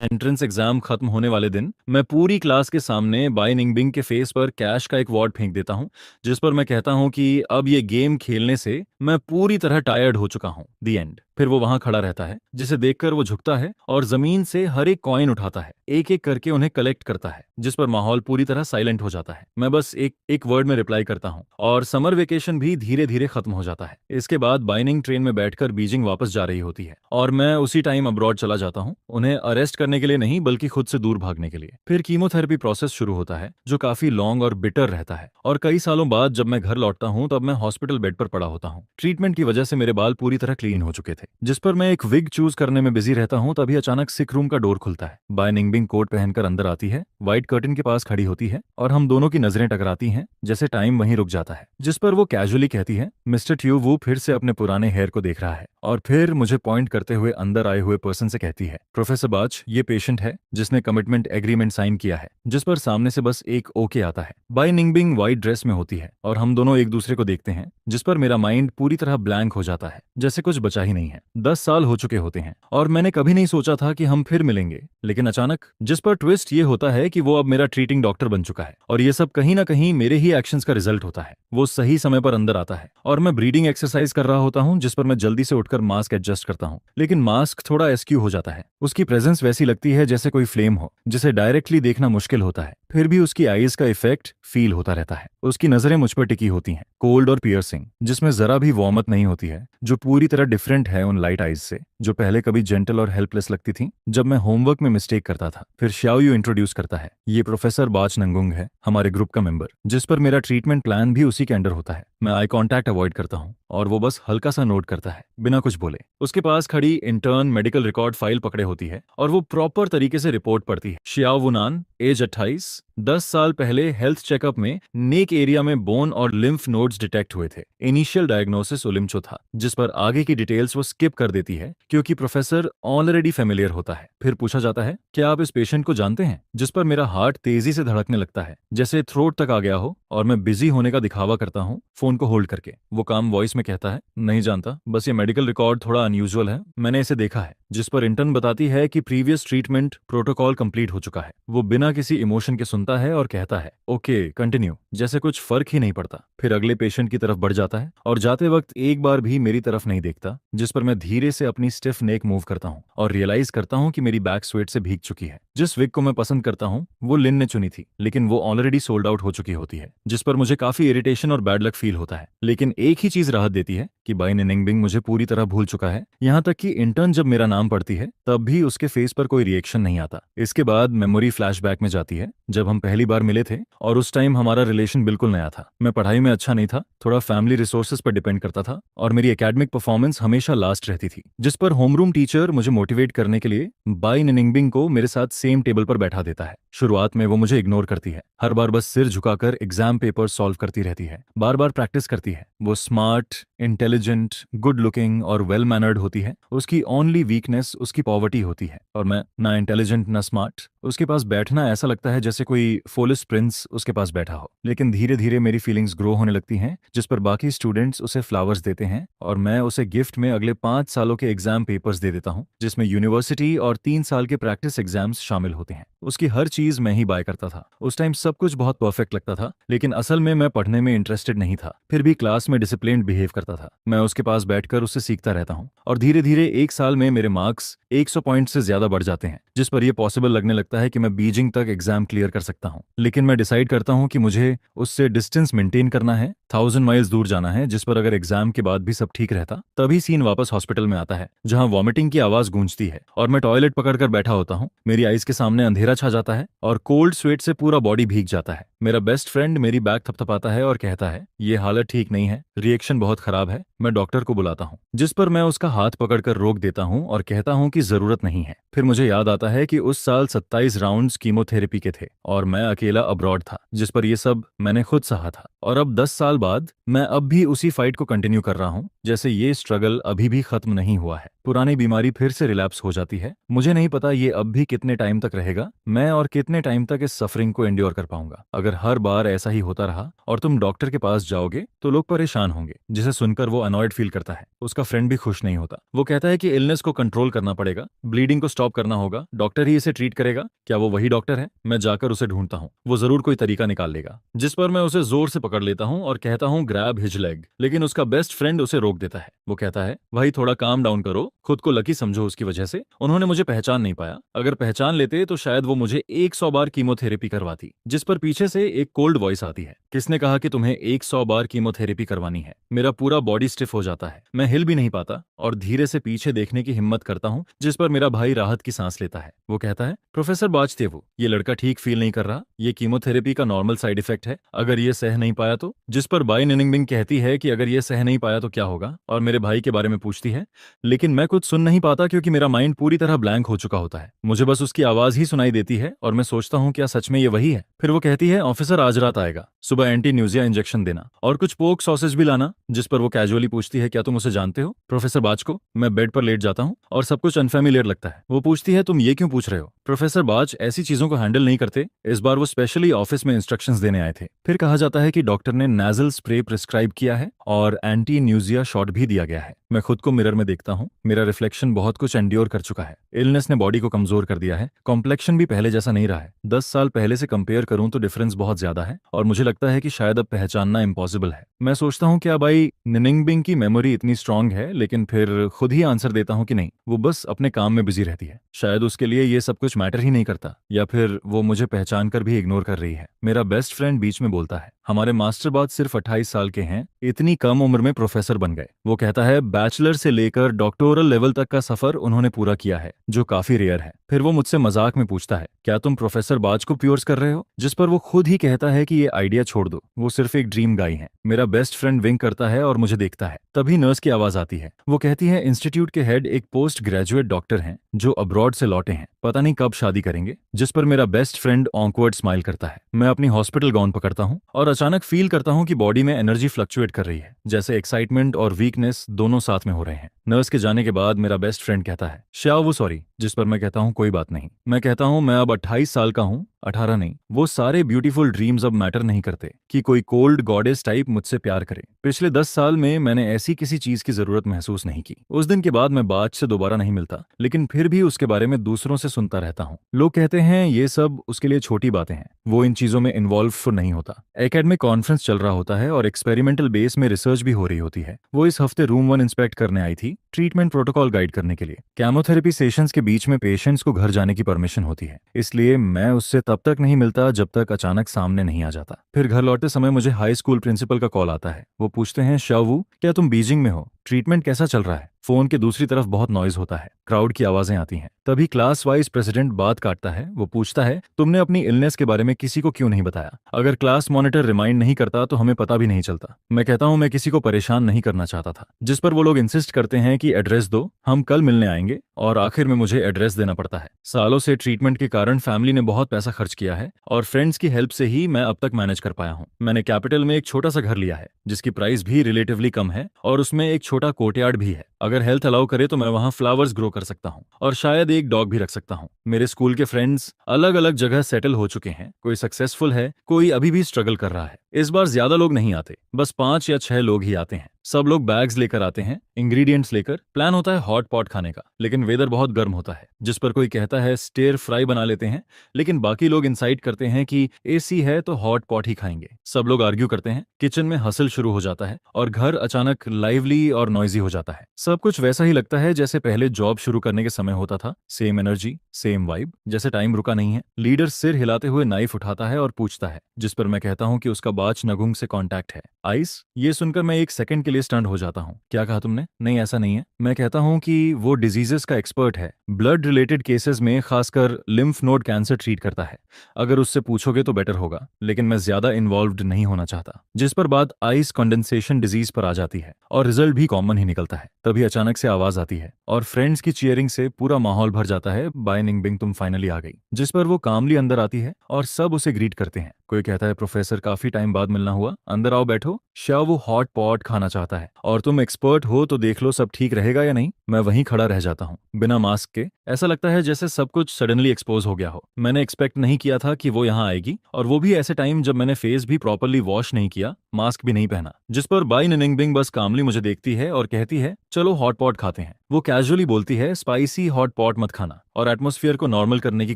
Entrance exam खत्म होने वाले दिन मैं पूरी क्लास के सामने बाई निंगबिंग के फेस पर कैश का एक वॉर्ड फेंक देता हूं, जिस पर मैं कहता हूं कि अब ये गेम खेलने से मैं पूरी तरह टायर्ड हो चुका हूं। दी एंड। फिर वो वहां खड़ा रहता है, जिसे देखकर वो झुकता है और जमीन से हर एक कॉइन उठाता है, एक एक करके उन्हें कलेक्ट करता है, जिस पर माहौल पूरी तरह साइलेंट हो जाता है। मैं बस एक एक वर्ड में रिप्लाई करता हूं और समर वेकेशन भी धीरे धीरे खत्म हो जाता है। इसके बाद बाइनिंग ट्रेन में बैठकर बीजिंग वापस जा रही होती है और मैं उसी टाइम अब्रॉड चला जाता हूं, उन्हें अरेस्ट करने के लिए नहीं बल्कि खुद से दूर भागने के लिए। फिर कीमोथेरेपी प्रोसेस शुरू होता है, जो काफी लॉन्ग और बिटर रहता है, और कई सालों बाद जब मैं घर लौटता हूं तब मैं हॉस्पिटल बेड पर पड़ा होता हूं। ट्रीटमेंट की वजह से मेरे बाल पूरी तरह क्लीन हो चुके थे, जिस पर मैं एक विग चूज करने में बिजी रहता हूं। तभी अचानक सिक रूम का डोर खुलता है। बाय निंगबिंग कोट पहनकर अंदर आती है, व्हाइट कर्टन के पास खड़ी होती है और हम दोनों की नजरें टकराती हैं, जैसे टाइम वहीं रुक जाता है। जिस पर वो कैजुअली कहती है, मिस्टर ट्यू वो फिर से अपने पुराने हेयर को देख रहा है, और फिर मुझे पॉइंट करते हुए अंदर आए हुए पर्सन से कहती है, प्रोफेसर बाच ये पेशेंट है जिसने कमिटमेंट एग्रीमेंट साइन किया है। जिस पर सामने से बस एक ओके आता है। बाय निंगबिंग व्हाइट ड्रेस में होती है और हम दोनों एक दूसरे को देखते हैं, जिस पर मेरा माइंड पूरी तरह ब्लैंक हो जाता है, जैसे कुछ बचा ही नहीं है। 10 साल हो चुके होते हैं और मैंने कभी नहीं सोचा था कि हम फिर मिलेंगे, लेकिन अचानक जिस पर ट्विस्ट ये होता है कि वो अब मेरा ट्रीटिंग डॉक्टर बन चुका है, और ये सब कहीं ना कहीं मेरे ही एक्शंस का रिजल्ट होता है। वो सही समय पर अंदर आता है और मैं ब्रीडिंग एक्सरसाइज कर रहा होता हूँ, जिस पर मैं जल्दी से उठकर मास्क एडजस्ट करता हूँ, लेकिन मास्क थोड़ा एस्क्यू हो जाता है। उसकी प्रेजेंस वैसी लगती है जैसे कोई फ्लेम हो, जिसे डायरेक्टली देखना मुश्किल होता है, फिर भी उसकी आईज का इफेक्ट फील होता रहता है। उसकी नजरें मुझ पर टिकी होती हैं, कोल्ड और पियर्सिंग, जिसमें जरा भी वार्मथ नहीं होती है, जो पूरी तरह डिफरेंट है उन लाइट आईज से, जो पहले कभी जेंटल और हेल्पलेस लगती थी जब मैं होमवर्क में मिस्टेक करता था। फिर श्याओयू इंट्रोड्यूस करता है, ये प्रोफेसर बाच नंगुंग है, हमारे ग्रुप का मेंबर, जिस पर मेरा ट्रीटमेंट प्लान भी उसी के अंडर होता है। मैं आई कांटेक्ट अवॉइड करता हूँ और वो बस हल्का सा नोट करता है, बिना कुछ बोले। उसके पास खड़ी इंटर्न मेडिकल रिकॉर्ड फाइल पकड़े होती है और वो प्रॉपर तरीके से रिपोर्ट पढ़ती है। शियाओ वुनान, एज 28, 10 साल पहले हेल्थ चेकअप में नेक एरिया में बोन और लिम्फ नोड्स डिटेक्ट हुए थे। इनिशियल डायग्नोसिस ओलिम्चो था, जिस पर आगे की डिटेल्स वो स्किप कर देती है क्योंकि प्रोफेसर ऑलरेडी फेमिलियर होता है। फिर पूछा जाता है, क्या आप इस पेशेंट को जानते हैं? जिस पर मेरा हार्ट तेजी से धड़कने लगता है, जैसे थ्रोट तक आ गया हो, और मैं बिजी होने का दिखावा करता हूँ फोन को होल्ड करके। वो काम वॉइस में कहता है, नहीं जानता, बस ये मेडिकल रिकॉर्ड थोड़ा अनयूजुअल है, मैंने इसे देखा है। जिस पर इंटर्न बताती है कि प्रीवियस ट्रीटमेंट प्रोटोकॉल कंप्लीट हो चुका है। वो बिना किसी इमोशन के सुनता है और कहता है, ओके कंटिन्यू, जैसे कुछ फर्क ही नहीं पड़ता। फिर अगले पेशेंट की तरफ बढ़ जाता है और जाते वक्त एक बार भी मेरी तरफ नहीं देखता, जिस पर मैं धीरे से अपनी स्टिफ नेक मूव करता हूँ और रियलाइज करता हूँ कि मेरी बैक स्वेट से भीग चुकी है। जिस विग को मैं पसंद करता हूँ वो लिन ने चुनी थी, लेकिन वो ऑलरेडी सोल्ड आउट हो चुकी होती है, जिस पर मुझे काफी इरिटेशन और बैड लक फील होता है। लेकिन एक ही चीज राहत देती है कि बाई निंगबिंग मुझे पूरी तरह भूल चुका है, यहाँ तक कि इंटर्न जब मेरा नाम पढ़ती है तब भी उसके फेस पर कोई रिएक्शन नहीं आता। इसके बाद मेमोरी फ्लैशबैक में जाती है, जब हम पहली बार मिले थे और उस टाइम हमारा रिलेशन बिल्कुल नया था। मैं पढ़ाई में अच्छा नहीं था, थोड़ा फैमिली रिसोर्सेज पर डिपेंड करता था और मेरी एकेडमिक परफॉर्मेंस हमेशा लास्ट रहती थी, जिस पर होमरूम टीचर मुझे मोटिवेट करने के लिए बाई निंगबिंग को मेरे साथ सेम टेबल पर बैठा देता है। शुरुआत में वो मुझे इग्नोर करती है, हर बार बस सिर झुकाकर एग्जाम पेपर सॉल्व करती रहती है, बार बार प्रैक्टिस करती है। वो स्मार्ट, इंटेलिजेंट, गुड लुकिंग और वेल मैनर्ड होती है। उसकी ओनली वीकनेस उसकी पॉवर्टी होती है, और मैं ना इंटेलिजेंट ना स्मार्ट। उसके पास बैठना ऐसा लगता है जैसे कोई फोलिस प्रिंस उसके पास बैठा हो। लेकिन धीरे धीरे मेरी फीलिंग्स ग्रो होने लगती हैं, जिस पर बाकी स्टूडेंट्स उसे फ्लावर्स देते हैं और मैं उसे गिफ्ट में अगले 5 सालों के एग्जाम पेपर्स दे देता हूँ, जिसमें यूनिवर्सिटी और 3 साल के प्रैक्टिस एग्जाम्स शामिल होते हैं। उसकी हर चीज मैं ही बाय करता था। उस टाइम सब कुछ बहुत परफेक्ट लगता था, लेकिन असल में मैं पढ़ने में इंटरेस्टेड नहीं था। फिर भी क्लास में डिसिप्लिन्ड बिहेव करता था। मैं उसके पास बैठकर उससे सीखता रहता हूँ और धीरे धीरे एक साल में मेरे मार्क्स 100 पॉइंट से ज्यादा बढ़ जाते हैं, जिस पर यह पॉसिबल लगने लगता है कि मैं बीजिंग तक एग्जाम क्लियर कर सकता हूँ। लेकिन मैं डिसाइड करता हूँ कि मुझे उससे डिस्टेंस मेंटेन करना है, 1000 माइल्स दूर जाना है। जिस पर अगर एग्जाम के बाद भी सब ठीक रहता, तभी सीन वापस हॉस्पिटल में आता है, जहाँ वॉमिटिंग की आवाज गूंजती है और मैं टॉयलेट पकड़कर बैठा होता हूँ। मेरी आईज के सामने अंधेरा छा जाता है और कोल्ड स्वेट से पूरा बॉडी भीग जाता है। मेरा बेस्ट फ्रेंड मेरी बैग थपथपाता है और कहता है, ये हालत ठीक नहीं है, रिएक्शन बहुत खराब है, मैं डॉक्टर को बुलाता हूँ। जिस पर मैं उसका हाथ पकड़कर रोक देता हूँ और कहता हूँ कि जरूरत नहीं है। फिर मुझे याद आता है कि उस साल 27 राउंड्स कीमोथेरेपी के थे और मैं अकेला अब्रॉड था, जिस पर यह सब मैंने खुद सहा था। और अब 10 साल बाद मैं अब भी उसी फाइट को कंटिन्यू कर रहा हूँ, जैसे ये स्ट्रगल अभी भी खत्म नहीं हुआ है। पुरानी बीमारी फिर से रिलैप्स हो जाती है। मुझे नहीं पता ये अब भी कितने टाइम तक रहेगा, मैं और कितने टाइम तक इस सफरिंग को एंड्योर कर पाऊंगा। अगर हर बार ऐसा ही होता रहा और तुम डॉक्टर के पास जाओगे तो लोग परेशान होंगे, जिसे सुनकर वो अनॉयड फील करता है। उसका फ्रेंड भी खुश नहीं होता। वो कहता है कि इलनेस को कंट्रोल करना पड़ेगा, ब्लीडिंग को स्टॉप करना होगा, डॉक्टर ही इसे ट्रीट करेगा। क्या वो वही डॉक्टर है? मैं जाकर उसे ढूंढता हूँ, वो जरूर कोई तरीका निकाल लेगा। जिस पर मैं उसे जोर से पकड़ लेता हूँ और कहता हूँ ग्रैब हिज लेग, लेकिन उसका बेस्ट फ्रेंड उसे रोक देता है। वो कहता है भाई थोड़ा काम डाउन करो, खुद को लकी समझो, उसकी वजह से उन्होंने मुझे पहचान नहीं पाया। अगर पहचान लेते तो शायद वो मुझे 100 बार कीमोथेरेपी करवाती। जिस पर पीछे से एक कोल्ड वॉइस आती है, किसने कहा कि तुम्हें 100 बार कीमोथेरेपी करवानी है? मेरा पूरा बॉडी स्टिफ हो जाता है, मैं हिल भी नहीं पाता और धीरे से पीछे देखने की हिम्मत करता हूँ, जिस पर मेरा भाई राहत की सांस लेता है। वो कहता है प्रोफेसर बाजतेवु, ये लड़का ठीक फील नहीं कर रहा, ये कीमोथेरेपी का नॉर्मल साइड इफेक्ट है, अगर ये सह नहीं पाया तो? जिस पर बाई निनिंगबिंग कहती है कि अगर ये सह नहीं पाया तो क्या होगा, और मेरे भाई के बारे में पूछती है। लेकिन मैं कुछ सुन नहीं पाता क्योंकि मेरा माइंड पूरी तरह ब्लैंक हो चुका होता है। मुझे बस उसकी आवाज ही सुनाई देती है और मैं सोचता हूँ क्या सच में ये वही है? फिर वो कहती है ऑफिसर आज रात आएगा, सुबह एंटी न्यूजिया इंजेक्शन देना और कुछ पोक सॉसेज भी लाना। जिस पर वो कैजुअली पूछती है क्या तुम उसे जानते हो, प्रोफेसर बाज को? मैं बेड पर लेट जाता हूँ और सब कुछ अनफेमिलियर लगता है। वो पूछती है तुम ये क्यों पूछ रहे हो? प्रोफेसर बाज ऐसी चीजों को हैंडल नहीं करते, इस बार वो स्पेशली ऑफिस में इंस्ट्रक्शंस देने आए थे। फिर कहा जाता है कि डॉक्टर ने नेजल स्प्रे प्रिस्क्राइब किया है और एंटी न्यूजिया शॉट भी दिया गया है। मैं खुद को मिरर में देखता हूँ, मेरा रिफ्लेक्शन बहुत कुछ एंड्योर कर चुका है। इलनेस ने बॉडी को कमजोर कर दिया है, कॉम्प्लेक्शन भी पहले जैसा नहीं रहा है। 10 साल पहले से कंपेयर करूं तो डिफरेंस बहुत ज्यादा है और मुझे लगता है कि शायद अब पहचानना इम्पॉसिबल है। मैं सोचता हूँ क्या भाई निनिंगबिंग की मेमोरी इतनी स्ट्रांग है, लेकिन फिर खुद ही आंसर देता हूँ कि नहीं, वो बस अपने काम में बिजी रहती है। शायद उसके लिए ये सब कुछ मैटर ही नहीं करता, या फिर वो मुझे पहचान कर भी इग्नोर कर रही है। मेरा बेस्ट फ्रेंड बीच में बोलता है हमारे मास्टर बाद सिर्फ 28 साल के हैं, इतनी कम उम्र में प्रोफेसर बन गए। वो कहता है बैचलर से लेकर डॉक्टोरल लेवल तक का सफर उन्होंने पूरा किया है, जो काफी रेयर है। फिर वो मुझसे मजाक में पूछता है क्या तुम प्रोफेसर बाज को प्योर्स कर रहे हो? जिस पर वो खुद ही कहता है कि ये आइडिया छोड़ दो, वो सिर्फ एक ड्रीम गाई है। मेरा बेस्ट फ्रेंड विंक करता है और मुझे देखता है। तभी नर्स की आवाज आती है। वो कहती है इंस्टीट्यूट के हेड एक पोस्ट ग्रेजुएट डॉक्टर हैं जो अब्रॉड से लौटे हैं, पता नहीं कब शादी करेंगे। जिस पर मेरा बेस्ट फ्रेंड ऑकवर्ड स्माइल करता है। मैं अपनी हॉस्पिटल गाउन पकड़ता हूँ और अचानक फील करता हूँ कि बॉडी में एनर्जी फ्लक्चुएट कर रही है, जैसे एक्साइटमेंट और वीकनेस दोनों साथ में हो रहे हैं। नर्स के जाने के बाद मेरा बेस्ट फ्रेंड कहता है श्यावु सॉरी। जिस पर मैं कहता हूँ कोई बात नहीं। मैं कहता हूँ मैं अब 28 साल का हूँ, 18 नहीं। वो सारे ब्यूटीफुल ड्रीम्स अब मैटर नहीं करते कि कोई कोल्ड गॉडेस टाइप मुझसे प्यार करे। पिछले 10 साल में मैंने ऐसी किसी चीज की जरूरत महसूस नहीं की। उस दिन के बाद मैं बाज से दोबारा नहीं मिलता, लेकिन फिर भी उसके बारे में दूसरों से सुनता रहता हूँ। लोग कहते हैं ये सब उसके लिए छोटी बातें हैं, वो इन चीजों में इन्वॉल्व तो नहीं होता। एकेडमिक कॉन्फ्रेंस चल रहा होता है और एक्सपेरिमेंटल बेस में रिसर्च भी हो रही होती है। वो इस हफ्ते रूम 1 इंस्पेक्ट करने आई थी, ट्रीटमेंट प्रोटोकॉल गाइड करने के लिए। केमोथेरेपी सेशंस के बीच में पेशेंट्स को घर जाने की परमिशन होती है, इसलिए मैं उससे तब तक नहीं मिलता जब तक अचानक सामने नहीं आ जाता। फिर घर लौटते समय मुझे हाई स्कूल प्रिंसिपल का कॉल आता है। वो पूछते हैं शावू क्या तुम बीजिंग में हो, ट्रीटमेंट कैसा चल रहा है? फोन के दूसरी तरफ बहुत नॉइज होता है, क्राउड की आवाजें आती हैं। तभी क्लास वाइज प्रेसिडेंट बात काटता है। वो पूछता है तुमने अपनी इलनेस के बारे में किसी को क्यों नहीं बताया? अगर क्लास मॉनिटर रिमाइंड नहीं करता तो हमें पता भी नहीं चलता। मैं कहता हूं मैं किसी को परेशान नहीं करना चाहता था। जिस पर वो लोग इंसिस्ट करते हैं कि एड्रेस दो, हम कल मिलने आएंगे, और आखिर में मुझे एड्रेस देना पड़ता है। सालों से ट्रीटमेंट के कारण फैमिली ने बहुत पैसा खर्च किया है और फ्रेंड्स की हेल्प से ही मैं अब तक मैनेज कर पाया हूँ। मैंने कैपिटल में एक छोटा सा घर लिया है जिसकी प्राइस भी रिलेटिवली कम है और उसमें एक छोटा कोर्टयार्ड भी है। अगर हेल्थ अलाउ करे तो मैं वहाँ फ्लावर्स ग्रो कर सकता हूँ और शायद एक डॉग भी रख सकता हूँ। मेरे स्कूल के फ्रेंड्स अलग अलग जगह सेटल हो चुके हैं, कोई सक्सेसफुल है, कोई अभी भी स्ट्रगल कर रहा है। इस बार ज्यादा लोग नहीं आते, बस 5 या 6 लोग ही आते हैं। सब लोग बैग्स लेकर आते हैं, इंग्रेडिएंट्स लेकर। प्लान होता है हॉट पॉट खाने का, लेकिन वेदर बहुत गर्म होता है। जिस पर कोई कहता है स्टेयर फ्राई बना लेते हैं, लेकिन बाकी लोग इंसाइट करते हैं कि एसी है तो हॉट पॉट ही खाएंगे। सब लोग आर्ग्यू करते हैं, किचन में हसल शुरू हो जाता है और घर अचानक लाइवली और नॉइजी हो जाता है। सब कुछ वैसा ही लगता है जैसे पहले जॉब शुरू करने के समय होता था। सेम एनर्जी, सेम वाइब, जैसे टाइम रुका नहीं है। लीडर सिर हिलाते हुए नाइफ उठाता है और पूछता है, जिस पर मैं कहता हूँ कि उसका बाच नगुंग से कांटेक्ट है। आइस? ये सुनकर मैं एक सेकंड के लिए स्टंट हो जाता हूँ। क्या कहा तुमने? नहीं, ऐसा नहीं है। मैं कहता हूँ कि वो डिजीजेस का एक्सपर्ट है, ब्लड रिलेटेड केसेस में खासकर लिम्फ नोड कैंसर ट्रीट करता है। अगर उससे पूछोगे तो बेटर होगा, लेकिन मैं ज्यादा इन्वॉल्व्ड नहीं होना चाहता। जिस पर बात आइस कंडेंसेशन डिजीज पर आ जाती है और रिजल्ट भी कॉमन ही निकलता है। तभी अचानक से आवाज आती है और फ्रेंड्स की चीयरिंग से पूरा माहौल भर जाता है। बाय निंगबिंग तुम फाइनली आ गई। जिस पर वो कामली अंदर आती है और सब उसे ग्रीट करते हैं। कोई कहता है प्रोफेसर काफी टाइम बाद मिलना हुआ, अंदर आओ बैठो। शाह वो हॉट पॉट खाना चाहता है और तुम एक्सपर्ट हो तो देख लो सब ठीक रहेगा या नहीं। मैं वहीं खड़ा रह जाता हूँ बिना मास्क के। ऐसा लगता है जैसे सब कुछ सडनली एक्सपोज हो गया हो। मैंने एक्सपेक्ट नहीं किया था कि वो यहाँ आएगी, और वो भी ऐसे टाइम जब मैंने फेस भी प्रॉपरली वॉश नहीं किया, मास्क भी नहीं पहना। जिस पर बाई निनिंगबिंग बस कामली मुझे देखती है और कहती है चलो हॉट पॉट खाते हैं। वो कैजुअली बोलती है स्पाइसी हॉट पॉट मत खाना, और एटमॉस्फेयर को नॉर्मल करने की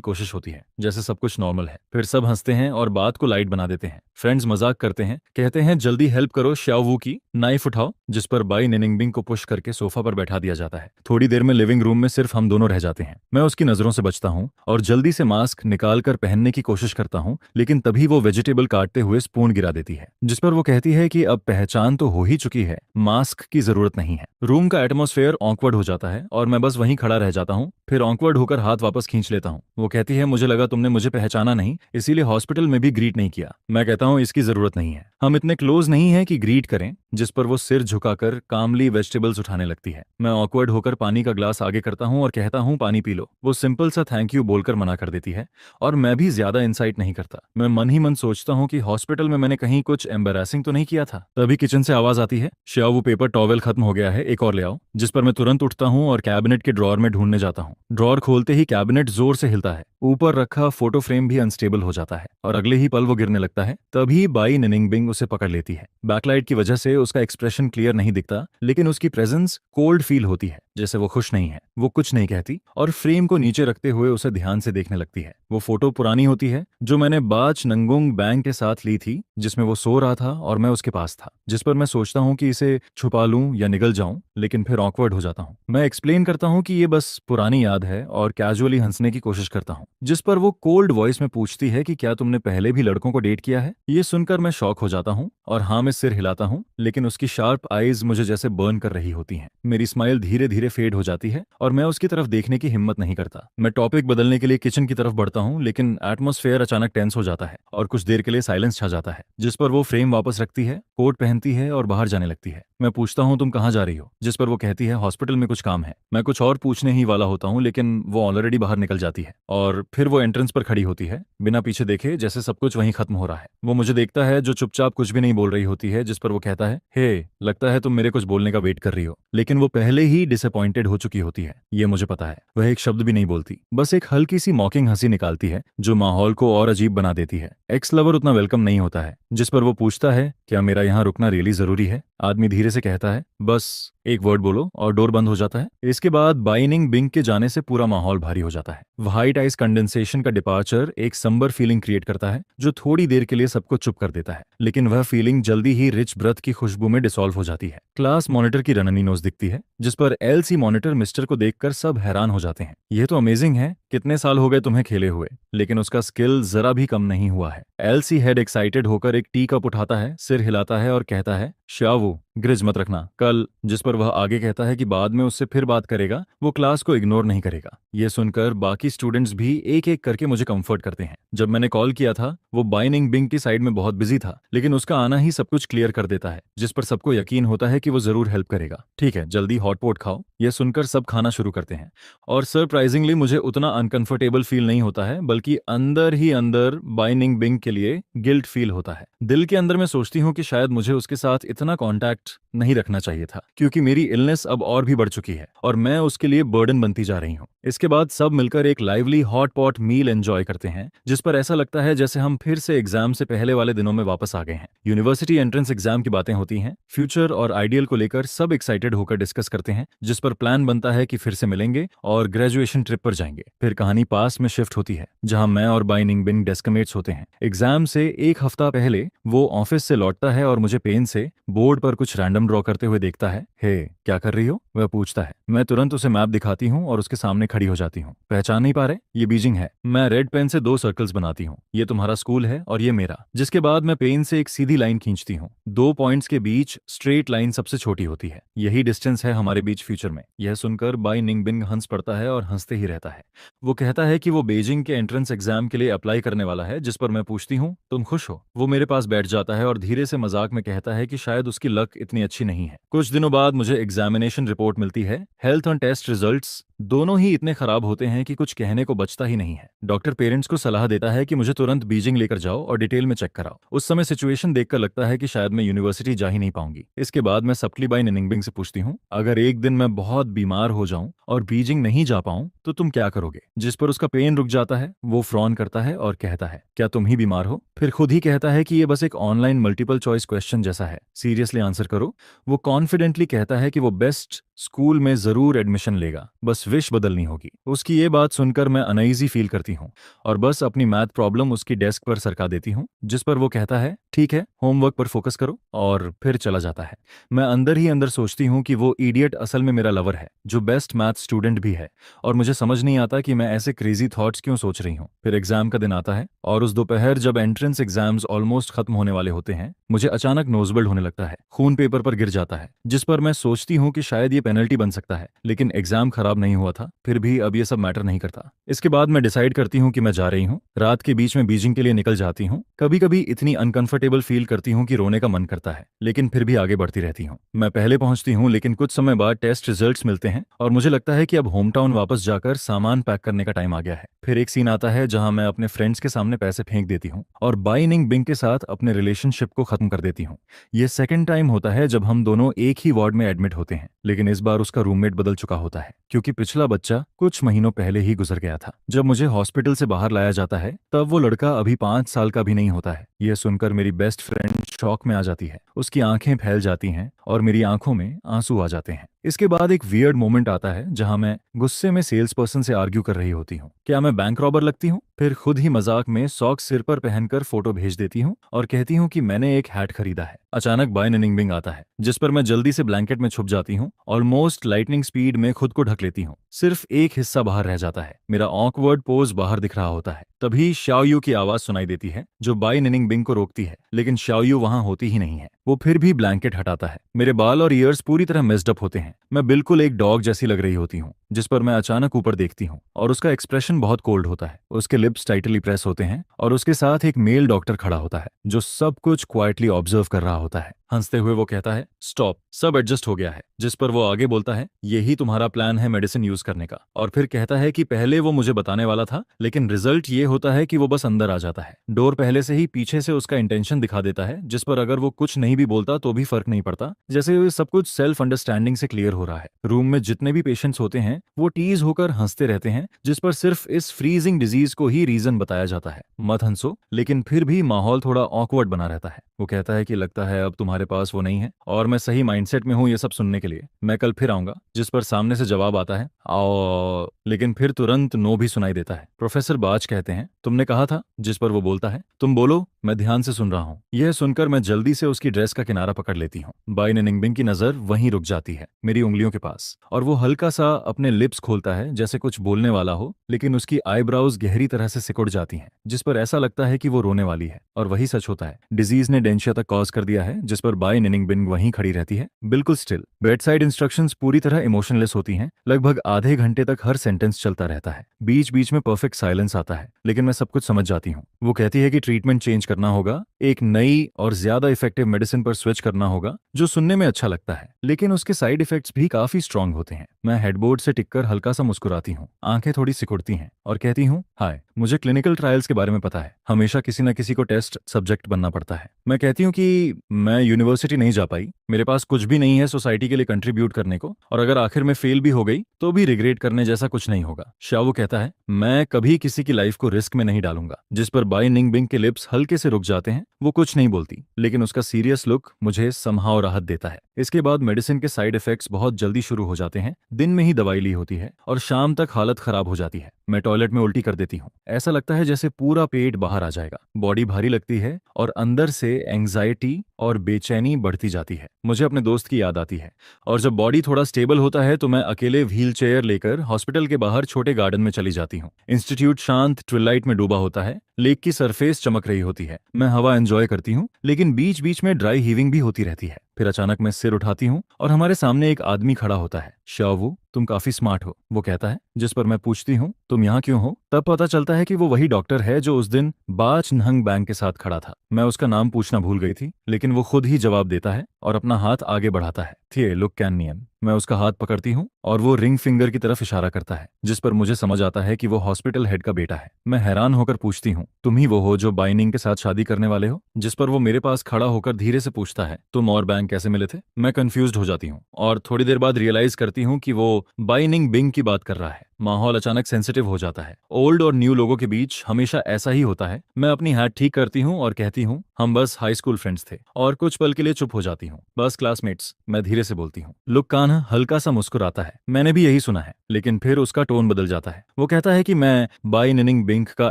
कोशिश होती है जैसे सब कुछ नॉर्मल है। फिर सब हंसते हैं और बात को लाइट बना देते हैं। फ्रेंड्स मजाक करते हैं, कहते हैं जल्दी हेल्प करो श्यावू की, नाइफ उठाओ। जिस पर बाई निनिंगबिंग को पुश करके सोफा पर बैठा दिया जाता है। थोड़ी देर में लिविंग रूम में सिर्फ हम दोनों रह जाते हैं। मैं उसकी नजरों से बचता हूँ और जल्दी से मास्क निकाल कर पहनने की कोशिश करता हूँ, लेकिन तभी वो वेजिटेबल काटते हुए स्पून गिरा देती है। जिस पर वो कहती है कि अब पहचान तो हो ही चुकी है, मास्क की जरूरत नहीं है। रूम का एटमॉस्फेयर ऑकवर्ड हो जाता है और मैं बस वहीं खड़ा रह जाता हूँ। फिर ऑकवर्ड होकर हाथ वापस खींच लेता हूँ। वो कहती है मुझे लगा तुमने मुझे पहचाना नहीं, इसीलिए हॉस्पिटल में भी ग्रीट नहीं किया। मैं कहता हूँ इसकी जरूरत नहीं है, हम इतने क्लोज नहीं है कि ग्रीट करें। जिस पर वो सिर झुकाकर कामली वेजिटेबल्स उठाने लगती है। मैं ऑकवर्ड होकर पानी का ग्लास आगे करता हूँ और कहता हूँ पानी पी लो। वो सिंपल सा थैंक यू बोलकर मना कर देती है, और मैं भी ज्यादा इंसाइट नहीं करता। मैं मन ही मन सोचता हूँ कि हॉस्पिटल में मैंने कहीं कुछ एम्बेरसिंग तो नहीं किया था। तभी किचन से आवाज आती है, श्या वो पेपर टॉवेल खत्म हो गया है, एक और ले आओ। जिस पर मैं तुरंत उठता हूँ और कैबिनेट के ड्रॉर में ढूंढने जाता हूँ। ड्रॉर खोलते ही कैबिनेट जोर से हिलता है, ऊपर रखा फोटो फ्रेम भी अनस्टेबल हो जाता है और अगले ही पल वो गिरने लगता है। तभी बाई निनिंगबिंग उसे पकड़ लेती है। बैकलाइट की वजह से उसका एक्सप्रेशन क्लियर नहीं दिखता, लेकिन उसकी प्रेजेंस कोल्ड फील होती है, जैसे वो खुश नहीं है। वो कुछ नहीं कहती और फ्रेम को नीचे रखते हुए उसे ध्यान से देखने लगती है। वो फोटो पुरानी होती है जो मैंने बाच नंगुंग बैंग के साथ ली थी, जिसमें वो सो रहा था और मैं उसके पास था। जिस पर मैं सोचता हूँ कि इसे छुपा लूं या निगल जाऊं, लेकिन फिर ऑकवर्ड हो जाता हूँ। मैं एक्सप्लेन करता हूँ कि ये बस पुरानी याद है और कैजुअली हंसने की कोशिश करता हूँ। जिस पर वो कोल्ड वॉइस में पूछती है कि क्या तुमने पहले भी लड़कों को डेट किया है। ये सुनकर मैं शॉक हो जाता हूँ और हाँ में सिर हिलाता हूँ, लेकिन उसकी शार्प आईज मुझे जैसे बर्न कर रही होती हैं। मेरी स्माइल धीरे धीरे फेड हो जाती है और मैं उसकी तरफ देखने की हिम्मत नहीं करता। मैं टॉपिक बदलने के लिए किचन की तरफ बढ़ता हूँ, लेकिन एटमॉस्फेयर अचानक टेंस हो जाता है और कुछ देर के लिए साइलेंस छा जाता है। जिस पर वो फ्रेम वापस रखती है, कोट पहनती है और बाहर जाने लगती है। मैं पूछता हूँ तुम कहाँ जा रही हो। जिस पर वो कहती है हॉस्पिटल में कुछ काम है। मैं कुछ और पूछने ही वाला होता हूँ, लेकिन वो ऑलरेडी बाहर निकल जाती है और फिर वो एंट्रेंस पर खड़ी होती है बिना पीछे देखे, जैसे सब कुछ वहीं खत्म हो रहा है। वो मुझे देखता है जो चुपचाप कुछ भी नहीं बोल रही होती है। जिस पर वो कहता है हे, लगता है तुम मेरे कुछ बोलने का वेट कर रही हो। लेकिन वो पहले ही डिसअपॉइंटेड हो चुकी होती है, ये मुझे पता है। वह एक शब्द भी नहीं बोलती, बस एक हल्की सी मॉकिंग हंसी निकालती है जो माहौल को और अजीब बना देती है। एक्स लवर उतना वेलकम नहीं होता है। जिस पर वो पूछता है क्या मेरा यहाँ रुकना रियली जरूरी है। आदमी धीरे से कहता है बस एक वर्ड बोलो, और डोर बंद हो जाता है। इसके बाद बाई निनिंगबिंग के जाने से पूरा माहौल भारी हो जाता है। व्हाइट आइस कंडेंसेशन का डिपार्चर एक समबर फीलिंग क्रिएट करता है जो थोड़ी देर के लिए सबको चुप कर देता है, लेकिन वह फीलिंग जल्दी ही रिच ब्रथ की खुशबू में डिसॉल्व हो जाती है। क्लास मॉनिटर की रननी नोज दिखती है, जिस पर एलसी मॉनिटर मिस्टर को देखकर सब हैरान हो जाते हैं। यह तो अमेजिंग है, कितने साल हो गए तुम्हें खेले हुए। लेकिन उसका स्किल जरा भी कम नहीं हुआ है। एलसी हेड एक्साइटेड होकर एक टी कप उठाता है, सिर हिलाता है और कहता है श्यावू, ग्रिज मत रखना कल। जिस पर वह आगे कहता है कि बाद में उससे फिर बात करेगा, वो क्लास को इग्नोर नहीं करेगा। यह सुनकर बाकी स्टूडेंट्स भी एक एक करके मुझे कंफर्ट करते हैं। जब मैंने कॉल किया था वो बाई निनिंगबिंग की साइड में बहुत बिजी था, लेकिन उसका आना ही सब कुछ क्लियर कर देता है। जिस पर सबको यकीन होता है कि वो जरूर हेल्प करेगा। ठीक है, जल्दी हॉट पॉट खाओ। यह सुनकर सब खाना शुरू करते हैं और सरप्राइजिंगली मुझे उतना अनकंफर्टेबल फील नहीं होता है, बल्कि अंदर ही अंदर बाई निनिंगबिंग के लिए गिल्ट फील होता है। दिल के अंदर मैं सोचती हूँ कि शायद मुझे उसके साथ इतना कॉन्टैक्ट नहीं रखना चाहिए था, क्योंकि मेरी इलनेस अब और भी बढ़ चुकी है और मैं उसके लिए बर्डन बनती जा रही हूँ। इसके बाद सब मिलकर एक lively hot pot meal enjoy करते हैं, जिस पर ऐसा लगता है जैसे हम फिर से एग्जाम से पहले वाले दिनों में वापस आ गए हैं। यूनिवर्सिटी एंट्रेंस एग्जाम की बातें होती हैं, फ्यूचर और आइडियल को लेकर सब एक्साइटेड होकर डिस्कस करते हैं, जिस पर प्लान बनता है कि फिर से मिलेंगे और ग्रेजुएशन ट्रिप पर जाएंगे। फिर कहानी पास में शिफ्ट होती है, जहां मैं और बाई निनिंगबिंग डेस्कमेट्स होते हैं। एग्जाम से एक हफ्ता पहले वो ऑफिस से लौटता है और मुझे पेन से बोर्ड पर कुछ रैंडम ड्रॉ करते हुए देखता है। हे, क्या कर रही हो, वह पूछता है। मैं तुरंत उसे मैप दिखाती हूँ और उसके सामने खड़ी हो जाती हूँ। पहचान नहीं पा रहे, ये बीजिंग है। मैं रेड पेन से 2 सर्कल्स बनाती हूँ, ये तुम्हारा स्कूल है और ये मेरा। जिसके बाद मैं पेन से एक सीधी लाइन खींचती हूँ। 2 पॉइंट्स के बीच स्ट्रेट लाइन सबसे छोटी होती है। यही डिस्टेंस है हमारे बीच फ्यूचर में। यह सुनकर बाई निनिंगबिंग हंस पड़ता है और हंसते ही रहता है। वो कहता है कि वो बीजिंग के एंट्रेंस एग्जाम के लिए अप्लाई करने वाला है। जिस पर मैं पूछती हूँ तुम खुश हो। वो मेरे पास बैठ जाता है और धीरे से मजाक में कहता है कि शायद उसकी लक इतनी अच्छी नहीं है। कुछ दिनों बाद मुझे एग्जामिनेशन रिपोर्ट मिलती है। हेल्थ और टेस्ट रिजल्ट्स दोनों ही इतने खराब होते हैं कि कुछ कहने को बचता ही नहीं है। डॉक्टर पेरेंट्स को सलाह देता है कि मुझे तुरंत बीजिंग लेकर जाओ और डिटेल में चेक कराओ। उस समय सिचुएशन देखकर लगता है कि शायद मैं यूनिवर्सिटी जा ही नहीं पाऊंगी। इसके बाद मैं सप्ली बाई निनिंगबिंग से पूछती हूँ, अगर एक दिन मैं बहुत बीमार हो जाऊं और बीजिंग नहीं जा पाऊं तो तुम क्या करोगे? जिस पर उसका पेन रुक जाता है। वो फ्रॉन करता है और कहता है, क्या तुम ही बीमार हो? फिर खुद ही कहता है कि ये बस एक ऑनलाइन मल्टीपल चॉइस क्वेश्चन जैसा है, सीरियसली आंसर करो। वो कॉन्फिडेंटली कहता है कि वो बेस्ट स्कूल में जरूर एडमिशन लेगा, बस विश बदलनी होगी। उसकी ये बात सुनकर मैं अनईजी फील करती हूँ और बस अपनी मैथ प्रॉब्लम उसकी डेस्क पर सरका देती हूँ, जिस पर वो कहता है, ठीक है, होमवर्क पर फोकस करो, और फिर चला जाता है। मैं अंदर ही अंदर सोचती हूँ कि वो इडियट असल में मेरा लवर है, जो बेस्ट मैथ स्टूडेंट भी है, और मुझे समझ नहीं आता कि मैं ऐसे क्रेजी थॉट्स क्यों सोच रही हूँ। फिर एग्जाम का दिन आता है और उस दोपहर जब एंट्रेंस एग्जाम्स ऑलमोस्ट खत्म होने वाले होते हैं, मुझे अचानक नोजब्लड होने लगता है। खून पेपर पर गिर जाता है, जिस पर मैं सोचती हूँ कि शायद ये पेनल्टी बन सकता है, लेकिन एग्जाम खराब नहीं हुआ था। फिर भी अब ये सब मैटर नहीं करता। इसके बाद मैं डिसाइड करती हूँ कि मैं जा रही हूँ। रात के बीच में बीजिंग के लिए निकल जाती हूँ। कभी कभी इतनी अनकंफर्टेबल फील करती हूँ कि रोने का मन करता है, लेकिन फिर भी आगे बढ़ती रहती हूँ। मैं पहले पहुंचती हूँ, लेकिन कुछ समय बाद टेस्ट रिजल्ट्स मिलते हैं और मुझे लगता है कि अब होम टाउन वापस जाकर सामान पैक करने का टाइम आ गया है। फिर एक सीन आता है जहां मैं अपने फ्रेंड्स के सामने पैसे फेंक देती हूँ और बाई निंगबिंग के साथ अपने रिलेशनशिप को खत्म कर देती हूँ। ये सेकंड टाइम होता है जब हम दोनों एक ही वार्ड में एडमिट होते हैं, लेकिन इस बार उसका रूममेट बदल चुका होता है, क्योंकि पिछला बच्चा कुछ महीनों पहले ही गुजर गया था। जब मुझे हॉस्पिटल से बाहर लाया जाता है, तब वो लड़का अभी 5 साल का भी नहीं होता है। यह सुनकर मेरी बेस्ट फ्रेंड शॉक में आ जाती है। उसकी आंखें फैल जाती हैं और मेरी आंखों में आंसू आ जाते हैं। इसके बाद एक वियर्ड मोमेंट आता है जहां मैं गुस्से में सेल्स पर्सन से आर्ग्यू कर रही होती हूँ, क्या मैं बैंक रॉबर लगती हूँ? फिर खुद ही मजाक में सॉक्स सिर पर पहनकर फोटो भेज देती हूँ और कहती हूँ कि मैंने एक हैट खरीदा है। अचानक बाय निनिंगबिंग आता है, जिस पर मैं जल्दी से ब्लैंकेट में छुप जाती हूँ। ऑलमोस्ट लाइटनिंग स्पीड में खुद को ढक लेती हूँ। सिर्फ एक हिस्सा बाहर रह जाता है, मेरा ऑकवर्ड पोज बाहर दिख रहा होता है। तभी शाओयू की आवाज सुनाई देती है, जो बाय निनिंगबिंग को रोकती है, लेकिन शाओयू वहां होती ही नहीं है। वो फिर भी ब्लैंकेट हटाता है। मेरे बाल और ईयर्स पूरी तरह मेस्ड अप होते हैं। मैं बिल्कुल एक डॉग जैसी लग रही होती हूँ, जिस पर मैं अचानक ऊपर देखती हूँ और उसका एक्सप्रेशन बहुत कोल्ड होता है। उसके लिप्स टाइटली प्रेस होते हैं और उसके साथ एक मेल डॉक्टर खड़ा होता है, जो सब कुछ क्वाइटली ऑब्जर्व कर रहा होता है। हंसते हुए वो कहता है, स्टॉप, सब एडजस्ट हो गया है। जिस पर वो आगे बोलता है, यही तुम्हारा प्लान है मेडिसिन यूज करने का। और फिर कहता है कि पहले वो मुझे बताने वाला था, लेकिन रिजल्ट ये होता है कि वो बस अंदर आ जाता है। डोर पहले से ही पीछे से उसका इंटेंशन दिखा देता है, जिस पर अगर वो कुछ नहीं भी बोलता तो भी फर्क नहीं पड़ता, जैसे सब कुछ सेल्फ अंडरस्टैंडिंग से क्लियर हो रहा है। रूम में जितने भी पेशेंट्स होते हैं वो टीज होकर हंसते रहते हैं, जिस पर सिर्फ इस फ्रीजिंग डिजीज को ही रीजन बताया जाता है, मत हंसो। लेकिन फिर भी माहौल थोड़ा ऑकवर्ड बना रहता है। वो कहता है कि लगता है अब तुम्हारे पास वो नहीं है और मैं सही माइंडसेट में हूँ ये सब सुनने के लिए। मैं कल फिर आऊंगा। जिस पर सामने से जवाब आता है, आओ, लेकिन फिर तुरंत नो भी सुनाई देता है। प्रोफेसर बाज कहते हैं, तुमने कहा था। जिस पर वो बोलता है, तुम बोलो, मैं ध्यान से सुन रहा हूँ। यह सुनकर मैं जल्दी से उसकी ड्रेस का किनारा पकड़ लेती हूँ। बाय निनिंगबिंग की नजर वहीं रुक जाती है, मेरी उंगलियों के पास, और वो हल्का सा अपने लिप्स खोलता है जैसे कुछ बोलने वाला हो, लेकिन उसकी आईब्राउज गहरी तरह से सिकुड़ जाती हैं, जिस पर ऐसा लगता है कि वो रोने वाली है। और वही सच होता है। डिजीज ने डेंशिया तक कॉज कर दिया है, जिस पर बाय निनिंगबिंग वहीं खड़ी रहती है, बिल्कुल स्टिल। बेडसाइड इंस्ट्रक्शंस पूरी तरह इमोशनलेस होती हैं। लगभग आधे घंटे तक हर सेंटेंस चलता रहता है। बीच बीच में परफेक्ट साइलेंस आता है, लेकिन मैं सब कुछ समझ जाती हूँ। वो कहती है कि ट्रीटमेंट चेंज करना होगा, एक नई और ज्यादा इफेक्टिव मेडिसिन पर स्विच करना होगा, जो सुनने में अच्छा लगता है, लेकिन उसके साइड इफेक्ट्स भी काफी स्ट्रांग होते हैं। मैं हेडबोर्ड से टिककर हल्का सा मुस्कुराती हूँ, आंखें थोड़ी सिकुड़ती हैं और कहती हूँ, हाय, मुझे क्लिनिकल ट्रायल्स के बारे में पता है। हमेशा किसी न किसी को टेस्ट सब्जेक्ट बनना पड़ता है। मैं कहती हूँ कि मैं यूनिवर्सिटी नहीं जा पाई, मेरे पास कुछ भी नहीं है सोसाइटी के लिए कंट्रीब्यूट करने को, और अगर आखिर में फेल भी हो गई तो भी रिग्रेट करने जैसा कुछ नहीं होगा। शाओ कहता है, मैं कभी किसी की लाइफ को रिस्क में नहीं डालूंगा। जिस पर बाय निंगबिंग के लिप्स हल्के से रुक जाते हैं। वो कुछ नहीं बोलती, लेकिन उसका सीरियस लुक मुझे समहाउ राहत देता है। इसके बाद मेडिसिन के साइड इफेक्ट्स बहुत जल्दी शुरू हो जाते हैं। दिन में ही दवाई ली होती है और शाम तक हालत खराब हो जाती है। मैं टॉयलेट में उल्टी कर देती हूँ। ऐसा लगता है जैसे पूरा पेट बाहर आ जाएगा। बॉडी भारी लगती है और अंदर से एंजाइटी और बेचैनी बढ़ती जाती है। मुझे अपने दोस्त की याद आती है, और जब बॉडी थोड़ा स्टेबल होता है तो मैं अकेले व्हील चेयर लेकर हॉस्पिटल के बाहर छोटे गार्डन में चली जाती हूँ। इंस्टीट्यूट शांत ट्विलाइट में डूबा होता है। लेक की सरफेस चमक रही होती है। मैं हवा एंजॉय करती हूँ, लेकिन बीच बीच में ड्राई हीविंग भी होती रहती है। फिर अचानक मैं सिर उठाती हूँ और हमारे सामने एक आदमी खड़ा होता है। शाओ, तुम काफी स्मार्ट हो, वो कहता है। जिस पर मैं पूछती हूँ, तुम यहाँ क्यों हो? तब पता चलता है कि वो वही डॉक्टर है जो उस दिन बाच नहंग बैंक के साथ खड़ा था। मैं उसका नाम पूछना भूल गई थी, लेकिन वो खुद ही जवाब देता है और अपना हाथ आगे बढ़ाता है। थिए लुक कैन नियन। मैं उसका हाथ पकड़ती हूँ और वो रिंग फिंगर की तरफ इशारा करता है, जिस पर मुझे समझ आता है कि वो हॉस्पिटल हेड का बेटा है। मैं हैरान होकर पूछती हूँ, तुम ही वो हो जो बाइनिंग के साथ शादी करने वाले हो? जिस पर वो मेरे पास खड़ा होकर धीरे से पूछता है, तुम और बैंक कैसे मिले थे? मैं कंफ्यूज्ड हो जाती हूँ और थोड़ी देर बाद रियलाइज करती हूँ कि वो बाइनिंग बिंग की बात कर रहा है। माहौल अचानक सेंसिटिव हो जाता है। ओल्ड और न्यू लोगों के बीच हमेशा ऐसा ही होता है। मैं अपनी हैट ठीक करती हूँ और कहती हूँ, हम बस हाई स्कूल फ्रेंड्स थे। और कुछ पल के लिए चुप हो जाती हूँ। बस क्लासमेट्स, मैं धीरे से बोलती हूँ। लुक कान्हा हल्का सा मुस्कुराता है। मैंने भी यही सुना है। लेकिन फिर उसका टोन बदल जाता है। वो कहता है कि मैं बाई निनिंग बिंक का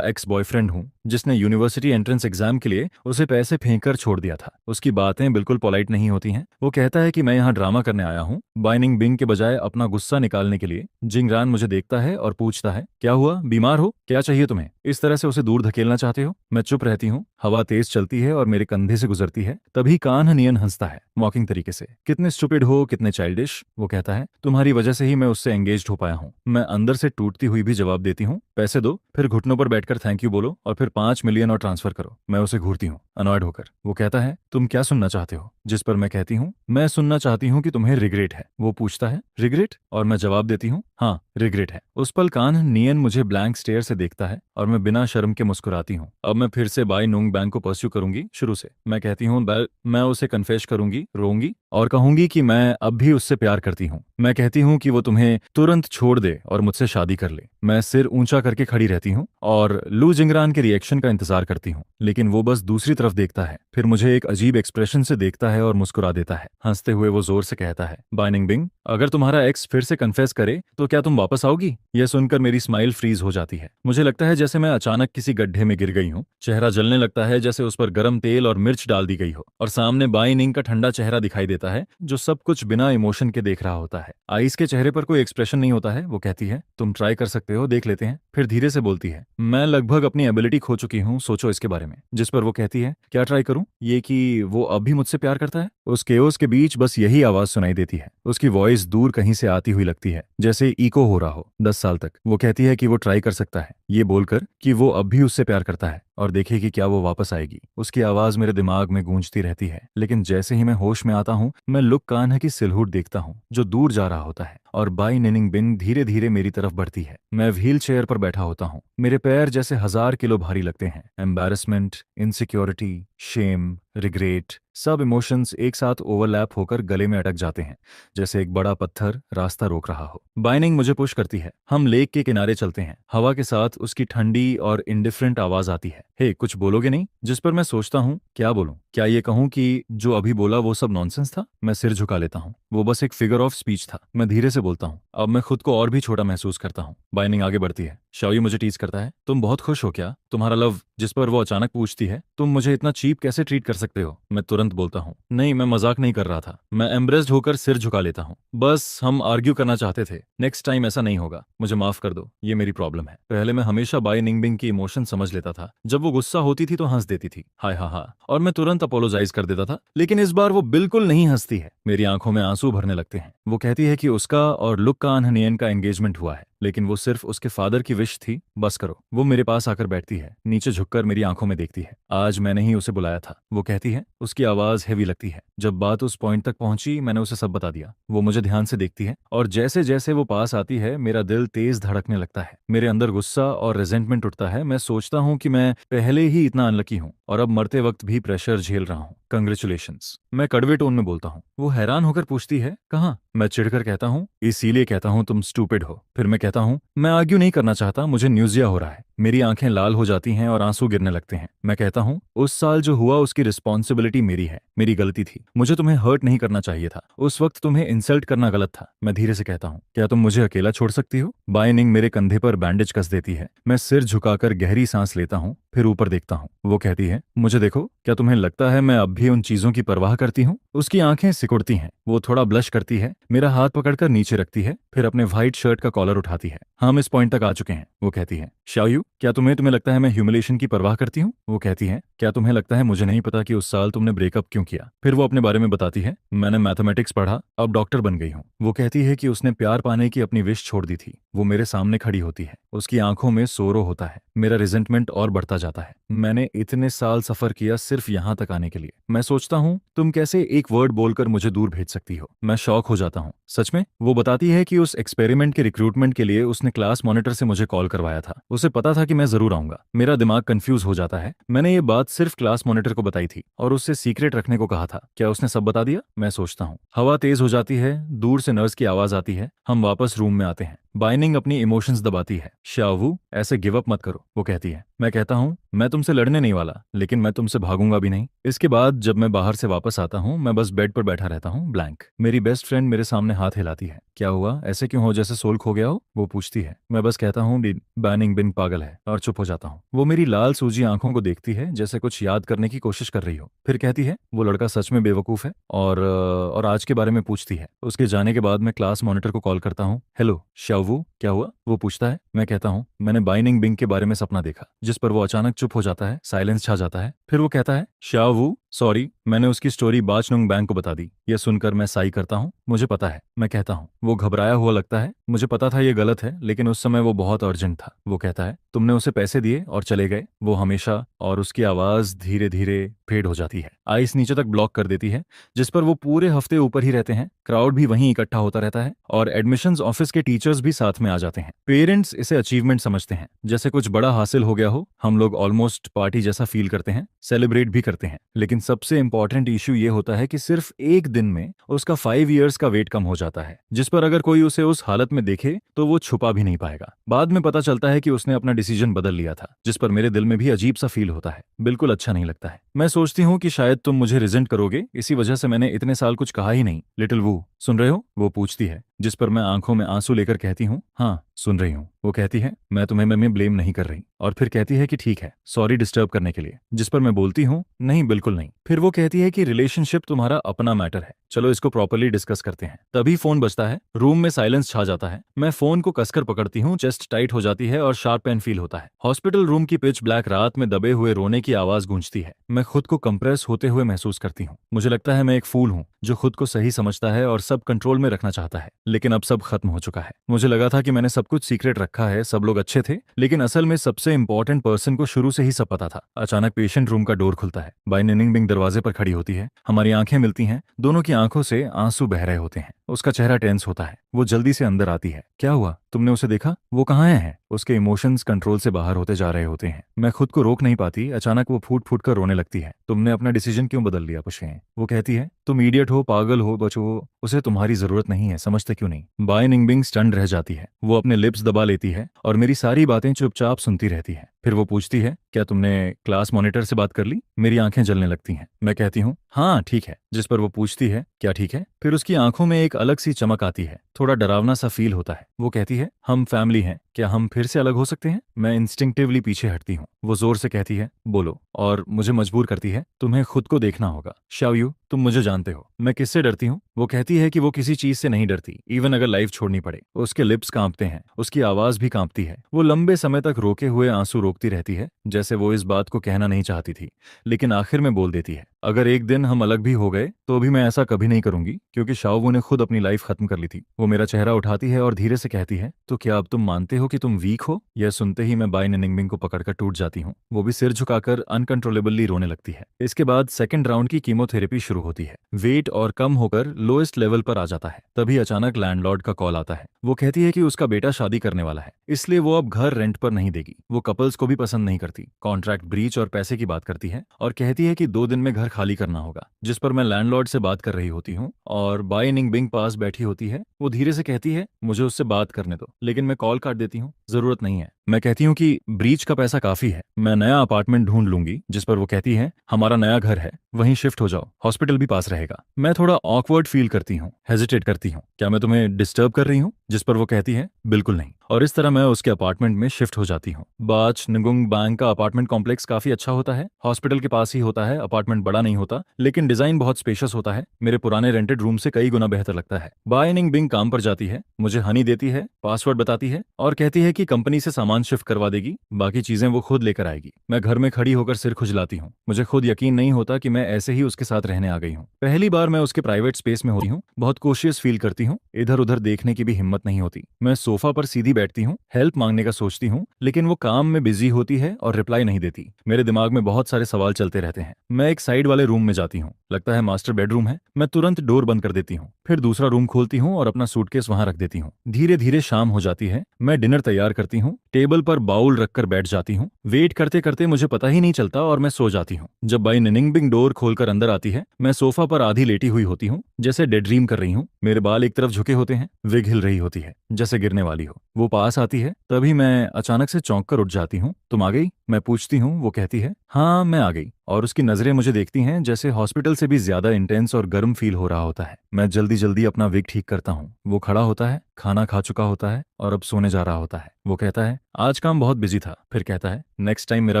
एक्स बॉयफ्रेंड हूँ, जिसने यूनिवर्सिटी एंट्रेंस एग्जाम के लिए उसे पैसे फेंक कर छोड़ दिया था। उसकी बातें बिल्कुल पोलाइट नहीं होती हैं। वो कहता है कि मैं यहाँ ड्रामा करने आया हूँ, बाइनिंग बिंग के बजाय अपना गुस्सा निकालने के लिए। जिंगरान मुझे देखता है और पूछता है, क्या हुआ, बीमार हो? क्या चाहिए तुम्हें? इस तरह से उसे दूर धकेलना चाहते हो? मैं चुप रहती हूँ। हवा तेज चलती है और मेरे कंधे से गुजरती है। तभी कान्हा नियन हंसता है, मॉकिंग तरीके से। कितने स्टूपिड हो, कितने चाइल्डिश। वो कहता है, तुम्हारी वजह से ही मैं उससे एंगेज्ड हो पाया हूँ। मैं अंदर से टूटती हुई भी जवाब देती हूँ, पैसे दो, फिर घुटनों पर बैठकर थैंक यू बोलो और फिर 5 मिलियन और ट्रांसफर करो। मैं उसे घूरती हूँ अनॉयड होकर। वो कहता है, तुम क्या सुनना चाहते हो? जिस पर मैं कहती हूँ, मैं सुनना चाहती हूँ कि तुम्हें रिग्रेट है। वो पूछता है, रिग्रेट? और मैं जवाब देती हूँ, हाँ रिग्रेट है। उस पल कान्हा नियन मुझे ब्लैंक स्टेयर से देखता है और मैं बिना शर्म के मुस्कुराती हूँ। अब मैं फिर से बाई नुंग बैंक को परस्यू करूंगी शुरू से। मैं कहती हूँ, मैं उसे कन्फेस करूंगी, रोऊंगी और कहूंगी कि मैं अब भी उससे प्यार करती हूँ। मैं कहती हूँ कि वो तुम्हें तुरंत छोड़ दे और मुझसे शादी कर ले। मैं सिर ऊंचा करके खड़ी रहती हूँ और लू जिंगरान के रिएक्शन का इंतजार करती हूँ, लेकिन वो बस दूसरी तरफ देखता है। फिर मुझे एक अजीब एक्सप्रेशन से देखता है और मुस्कुरा देता है। हंसते हुए वो जोर से कहता है, बाइनिंग बिंग, अगर तुम्हारा एक्स फिर से कन्फेस करे तो क्या तुम वापस आओगी? यह सुनकर मेरी स्माइल फ्रीज हो जाती है। मुझे लगता है जैसे मैं अचानक किसी गड्ढे में गिर गई हूँ। चेहरा जलने लगता है जैसे उस पर गर्म तेल और मिर्च डाल दी गई हो, और सामने बाइनिंग का ठंडा चेहरा दिखाई देता है जो सब कुछ बिना इमोशन के देख रहा होता है। आइस के चेहरे पर कोई एक्सप्रेशन नहीं होता है। वो कहती है, तुम ट्राई कर सकते हो, देख लेते हैं। फिर धीरे से बोलती है, मैं लगभग अपनी एबिलिटी खो चुकी हूँ, सोचो इसके बारे में। जिस पर वो कहती है, क्या ट्राई करूं? ये कि वो अब भी मुझसे प्यार करता है? उस केओस के बीच बस यही आवाज सुनाई देती है। उसकी वॉइस दूर कहीं से आती हुई लगती है, जैसे इको हो रहा हो 10 साल तक। वो कहती है कि वो ट्राई कर सकता है, ये बोलकर कि वो अब भी उससे प्यार करता है और देखे कि क्या वो वापस आएगी। उसकी आवाज मेरे दिमाग में गूंजती रहती है, लेकिन जैसे ही मैं होश में आता हूँ, मैं लुक कान्हा की सिलहुट देखता हूँ जो दूर जा रहा होता है और बाई निनिंग बिन धीरे धीरे मेरी तरफ बढ़ती है। मैं व्हील चेयर पर बैठा होता हूँ। मेरे पैर जैसे 1000 किलो भारी लगते हैं। एम्बैरेसमेंट, इनसिक्योरिटी, शेम, रिग्रेट, सब इमोशंस एक साथ ओवरलैप होकर गले में अटक जाते हैं, जैसे एक बड़ा पत्थर रास्ता रोक रहा हो। बाइनिंग मुझे पुश करती है। हम लेक के किनारे चलते हैं। हवा के साथ उसकी ठंडी और इंडिफरेंट आवाज आती है, हे कुछ बोलोगे नहीं? जिस पर मैं सोचता हूँ, क्या बोलूं? क्या ये कहूं कि जो अभी बोला वो सब नॉनसेंस था? मैं सिर झुका लेता हूँ। वो बस एक फिगर ऑफ स्पीच था। मैं धीरे से बोलता हूँ, अब मैं खुद को और भी छोटा महसूस करता हूँ। बाइनिंग आगे बढ़ती है। शाओई मुझे टीज करता है, तुम बहुत खुश हो क्या? तुम्हारा लव। जिस पर वो अचानक पूछती है, तुम मुझे इतना चीप कैसे ट्रीट कर सकते हो? मैं तुरंत बोलता हूँ, नहीं मैं मजाक नहीं कर रहा था। मैं एम्ब्रेस्ड होकर सिर झुका लेता हूँ। बस हम आर्ग्यू करना चाहते थे। नेक्स्ट टाइम ऐसा नहीं होगा। मुझे माफ कर दो, ये मेरी प्रॉब्लम है। पहले मैं हमेशा बाई निंगबिंग की इमोशन समझ लेता था। जब वो गुस्सा होती थी तो हंस देती थी, हाय हा हा, और मैं तुरंत अपोलोजाइज कर देता था। लेकिन इस बार वो बिल्कुल नहीं हंसती है। मेरी आंखों में आंसू भरने लगते हैं। वो कहती है कि उसका और लुक कान्हा नियन का एंगेजमेंट हुआ है, लेकिन वो सिर्फ उसके फादर की विश थी। बस करो। वो मेरे पास आकर बैठती है, नीचे झुककर मेरी आंखों में देखती है। आज मैंने ही उसे बुलाया था, वो कहती है। उसकी आवाज हैवी लगती है। जब बात उस पॉइंट तक पहुंची, मैंने उसे सब बता दिया। वो मुझे ध्यान से देखती है और जैसे जैसे वो पास आती है, मेरा दिल तेज धड़कने लगता है। मेरे अंदर गुस्सा और रेजेंटमेंट उठता है। मैं सोचता हूँ कि मैं पहले ही इतना अनलकी हूँ और अब मरते वक्त भी प्रेशर झेल रहा हूँ। कंग्रेचुलेशंस, मैं कड़वे टोन में बोलता हूँ। वो हैरान होकर पूछती है, कहाँ? मैं चिढ़कर कहता हूँ, इसीलिए कहता हूँ तुम स्टूपिड हो। फिर मैं कहता हूँ, मैं आर्ग्यू नहीं करना चाहता, मुझे न्यूजिया हो रहा है। मेरी आंखें लाल हो जाती हैं और आंसू गिरने लगते हैं। मैं कहता हूँ, उस साल जो हुआ उसकी रिस्पॉन्सिबिलिटी मेरी है, मेरी गलती थी। मुझे तुम्हें हर्ट नहीं करना चाहिए था। उस वक्त तुम्हें इंसल्ट करना गलत था। मैं धीरे से कहता हूँ, क्या तुम मुझे अकेला छोड़ सकती हो? बाइनिंग मेरे कंधे पर बैंडेज कस देती है। मैं सिर झुकाकर गहरी सांस लेता हूँ, फिर ऊपर देखता हूँ। वो कहती है, मुझे देखो, क्या तुम्हें लगता है मैं अब भी उन चीजों की परवाह करती हूँ? उसकी आंखें सिकुड़ती हैं। वो थोड़ा ब्लश करती है, मेरा हाथ पकड़कर नीचे रखती है, फिर अपने व्हाइट शर्ट का कॉलर उठाती है। हम इस पॉइंट तक आ चुके हैं, वो कहती है। शाओयू, क्या तुम्हें लगता है मैं ह्यूमिलेशन की परवाह करती हूँ? वो कहती है। क्या तुम्हें लगता है मुझे नहीं पता कि उस साल तुमने ब्रेकअप क्यों किया? फिर वो अपने बारे में बताती है। मैंने मैथमेटिक्स पढ़ा, अब डॉक्टर बन गई हूँ। वो कहती है कि उसने प्यार पाने की अपनी विश छोड़ दी थी। वो मेरे सामने खड़ी होती है, उसकी आंखों में सोरो होता है। मेरा रिजेंटमेंट और बढ़ता जाता है। मैंने इतने साल सफर किया सिर्फ यहाँ तक आने के लिए। मैं सोचता हूँ तुम कैसे एक वर्ड बोलकर मुझे दूर भेज सकती हो। मैं शॉक हो जाता हूँ। सच में? वो बताती है कि उस एक्सपेरिमेंट के रिक्रूटमेंट के लिए उसने क्लास मॉनिटर से मुझे कॉल करवाया था। उसे पता था कि मैं जरूर आऊंगा। मेरा दिमाग कंफ्यूज हो जाता है। मैंने ये बात सिर्फ क्लास मॉनिटर को बताई थी और उससे सीक्रेट रखने को कहा था। क्या उसने सब बता दिया? मैं सोचता हूँ। हवा तेज हो जाती है, दूर से नर्स की आवाज आती है। हम वापस रूम में आते हैं। बाइनिंग अपनी इमोशंस दबाती है। शावू, ऐसे गिव अप मत करो, वो कहती है। मैं कहता हूँ मैं तुमसे लड़ने नहीं वाला, लेकिन मैं तुमसे भागूंगा भी नहीं। इसके बाद जब मैं बाहर से वापस आता हूँ, मैं बस बेड पर बैठा रहता हूँ, ब्लैंक। मेरी बेस्ट फ्रेंड मेरे सामने हाथ हिलाती है। क्या हुआ? ऐसे क्यों हो जैसे सोल खो गया हो? वो पूछती है। मैं बस कहता हूँ बाइनिंग बिंग पागल है, और चुप हो जाता हूँ। वो मेरी लाल सूजी आंखों को देखती है जैसे कुछ याद करने की कोशिश कर रही हो। फिर कहती है, वो लड़का सच में बेवकूफ है, और आज के बारे में पूछती है। उसके जाने के बाद मैं क्लास मॉनिटर को कॉल करता हूँ। हेलो शावू, क्या हुआ? वो पूछता है। मैं कहता हूँ मैंने बाइनिंग बिंग के बारे में सपना देखा, जिस पर वो अचानक चुप हो जाता है। साइलेंस छा जाता है। फिर वो कहता है, शावू सॉरी, मैंने उसकी स्टोरी बाचनुंग बैंक को बता दी। यह सुनकर मैं साई करता हूँ। मुझे पता है, मैं कहता हूँ। वो घबराया हुआ लगता है। मुझे पता था ये गलत है, लेकिन उस समय वो बहुत अर्जेंट था। वो कहता है, तुमने उसे पैसे दिए और चले गए? वो हमेशा, और उसकी आवाज धीरे धीरे फेड हो जाती है। आइस नीचे तक ब्लॉक कर देती है, जिस पर वो पूरे हफ्ते ऊपर ही रहते हैं। क्राउड भी वहीं इकट्ठा होता रहता है और एडमिशंस ऑफिस के टीचर्स भी साथ में आ जाते हैं। पेरेंट्स इसे अचीवमेंट समझते हैं, जैसे कुछ बड़ा हासिल हो गया हो। हम लोग ऑलमोस्ट पार्टी जैसा फील करते हैं, सेलिब्रेट भी करते हैं। लेकिन सबसे इंपॉर्टेंट इश्यू ये होता है कि सिर्फ एक दिन में उसका 5 इयर्स का वेट कम हो जाता है, जिस पर अगर कोई उसे उस हालत में देखे तो वो छुपा भी नहीं पाएगा। बाद में पता चलता है कि उसने अपना डिसीजन बदल लिया था, जिस पर मेरे दिल में भी अजीब सा फील होता है। बिल्कुल अच्छा नहीं लगता है। मैं सोचती हूँ कि शायद तुम मुझे रिजेंट करोगे, इसी वजह से मैंने इतने साल कुछ कहा ही नहीं। लिटिल वू, सुन रहे हो? वो पूछती है, जिस पर मैं आंखों में आंसू लेकर कहती हूँ, हाँ सुन रही हूँ। वो कहती है, मैं तुम्हें में ब्लेम नहीं कर रही, और फिर कहती है कि ठीक है, सॉरी डिस्टर्ब करने के लिए। जिस पर मैं बोलती हूँ, नहीं बिल्कुल नहीं। फिर वो कहती है कि रिलेशनशिप तुम्हारा अपना मैटर है, चलो इसको प्रॉपर्ली डिस्कस करते हैं। तभी फोन बजता है। रूम में साइलेंस छा जाता है। मैं फोन को कसकर पकड़ती हूँ, चेस्ट टाइट हो जाती है और शार्प पेन फील होता है। हॉस्पिटल रूम की पिच ब्लैक रात में दबे हुए रोने की आवाज गूंजती है। मैं खुद को कंप्रेस होते हुए महसूस करती हूँ। मुझे लगता है मैं एक फूल हूँ जो खुद को सही समझता है और सब कंट्रोल में रखना चाहता है, लेकिन अब सब खत्म हो चुका है। मुझे लगा था कि मैंने सब कुछ सीक्रेट रखा है, सब लोग अच्छे थे, लेकिन असल में सबसे इंपॉर्टेंट पर्सन को शुरू से ही सब पता था। अचानक पेशेंट रूम का डोर खुलता है। बाइनिंग बिंग दरवाजे पर खड़ी होती है। हमारी आंखें मिलती हैं। दोनों की आंखों से आंसू बह रहे होते हैं। उसका चेहरा टेंस होता है। वो जल्दी से अंदर आती है। क्या हुआ? तुमने उसे देखा? वो कहाँ है? उसके इमोशंस कंट्रोल से बाहर होते जा रहे होते हैं। मैं खुद को रोक नहीं पाती। अचानक वो फूट फूट कर रोने लगती है। तुमने अपना डिसीजन क्यों बदल लिया पुष्पे? वो कहती है, तुम इडियट हो, पागल हो, बचो, उसे तुम्हारी जरूरत नहीं है, समझते क्यों नहीं? बाइनिंग बिंग स्टन्ड रह जाती है। वो अपने लिप्स दबा लेती है और मेरी सारी बातें चुपचाप सुनती रहती है। फिर वो पूछती है, क्या तुमने क्लास मॉनिटर से बात कर ली? मेरी आंखें जलने लगती हैं। मैं कहती हूँ, हाँ ठीक है। जिस पर वो पूछती है, क्या ठीक है? फिर उसकी आंखों में एक अलग सी चमक आती है। थोड़ा डरावना सा फील होता है। वो कहती है, हम फैमिली हैं, क्या हम फिर से अलग हो सकते हैं? मैं इंस्टिंक्टिवली पीछे हटती हूँ। वो जोर से कहती है, बोलो, और मुझे मजबूर करती है, तुम्हें खुद को देखना होगा। शाओयू, तुम मुझे जानते हो, मैं किससे डरती हूँ? वो कहती है कि वो किसी चीज से नहीं डरती, इवन अगर लाइफ छोड़नी पड़े। उसके लिप्स कांपते हैं, उसकी आवाज भी कांपती है। वो लंबे समय तक रोके हुए आंसू रोकती रहती है, जैसे वो इस बात को कहना नहीं चाहती थी, लेकिन आखिर में बोल देती है, अगर एक दिन हम अलग भी हो गए तो भी मैं ऐसा कभी नहीं करूंगी, क्योंकि शाओवू ने खुद अपनी लाइफ खत्म कर ली थी। वो मेरा चेहरा उठाती है और धीरे से कहती है, तो क्या अब तुम मानते हो कि तुम वीक हो? यह सुनते ही मैं बाइनिंग बिंग को पकड़कर टूट जाती हूँ। वो भी सिर झुकाकर अनकंट्रोलेबली रोने लगती है। इसके बाद सेकंड राउंड की कीमोथेरेपी शुरू होती है। वेट और कम होकर लोएस्ट लेवल पर आ जाता है। तभी अचानक लैंडलॉर्ड का कॉल आता है। वो कहती है कि उसका बेटा शादी करने वाला है, इसलिए वो अब घर रेंट पर नहीं देगी। वो कपल्स को भी पसंद नहीं करती। कॉन्ट्रैक्ट ब्रीच और पैसे की बात करती है और कहती है कि 2 दिन में घर खाली करना होगा। जिस पर मैं लैंडलॉर्ड से बात कर रही होती हूँ और बाइनिंग बिंग पास बैठी होती है। वो धीरे से कहती है, मुझे उससे बात करने दो, लेकिन मैं कॉल काट देती हूँ, जरूरत नहीं है। मैं कहती हूँ कि ब्रीच का पैसा काफी है, मैं नया अपार्टमेंट ढूंढ लूंगी। जिस पर वो कहती है, हमारा नया घर है, वहीं शिफ्ट हो जाओ, हॉस्पिटल भी पास रहेगा। मैं थोड़ा ऑकवर्ड फील करती हूँ, हेजिटेट करती हूँ, क्या मैं तुम्हें डिस्टर्ब कर रही हूँ? जिस पर वो कहती है, बिल्कुल नहीं, और इस तरह मैं उसके अपार्टमेंट में शिफ्ट हो जाती हूँ। बाच निगुंग बैंक का अपार्टमेंट कॉम्प्लेक्स काफी अच्छा होता है, हॉस्पिटल के पास ही होता है, अपार्टमेंट बड़ा नहीं होता लेकिन डिजाइन बहुत स्पेशियस होता है, मेरे पुराने रेंटेड रूम से कई गुना बेहतर लगता है। बाय निंग बिंग काम पर जाती है, मुझे हनी देती है, पासवर्ड बताती है और कहती है कि कंपनी से सामान शिफ्ट करवा देगी, बाकी चीजें वो खुद लेकर आएगी। मैं घर में खड़ी होकर सिर खुजलाती हूँ, मुझे खुद यकीन नहीं होता कि मैं ऐसे ही उसके साथ रहने आ गई हूँ। पहली बार मैं उसके प्राइवेट स्पेस में होती हूँ, बहुत कॉशियस फील करती हूँ, इधर उधर देखने की भी हिम्मत नहीं होती। मैं सोफा पर सीधी बैठती हूँ, हेल्प मांगने का सोचती हूँ लेकिन वो काम में बिजी होती है और रिप्लाई नहीं देती। मेरे दिमाग में बहुत सारे सवाल चलते रहते हैं। मैं एक साइड वाले रूम में जाती हूँ, लगता है मास्टर बेडरूम है। मैं तुरंत डोर बंद कर देती हूँ, फिर दूसरा रूम खोलती हूँ और अपना सूटकेस वहां रख देती हूँ। धीरे धीरे शाम हो जाती है, मैं डिनर तैयार करती हूँ, टेबल पर बाउल रखकर बैठ जाती हूँ। वेट करते करते मुझे पता ही नहीं चलता और मैं सो जाती हूँ। जब बाई निनिंगबिंग डोर खोलकर अंदर आती है, मैं सोफा पर आधी लेटी हुई होती हूँ, जैसे डे ड्रीम कर रही हूँ। मेरे बाल एक तरफ झुके होते हैं, विग हिल रही होती है जैसे गिरने वाली हो। वो पास आती है, तभी मैं अचानक से चौंक कर उठ जाती हूँ। तुम आ गई? मैं पूछती हूँ। वो कहती है हाँ मैं आ गई, और उसकी नजरें मुझे देखती हैं जैसे हॉस्पिटल से भी ज्यादा इंटेंस और गर्म फील हो रहा होता है। मैं जल्दी जल्दी अपना विग ठीक करता हूँ। वो खड़ा होता है, खाना खा चुका होता है और अब सोने जा रहा होता है। वो कहता है आज काम बहुत बिजी था, फिर कहता है नेक्स्ट टाइम मेरा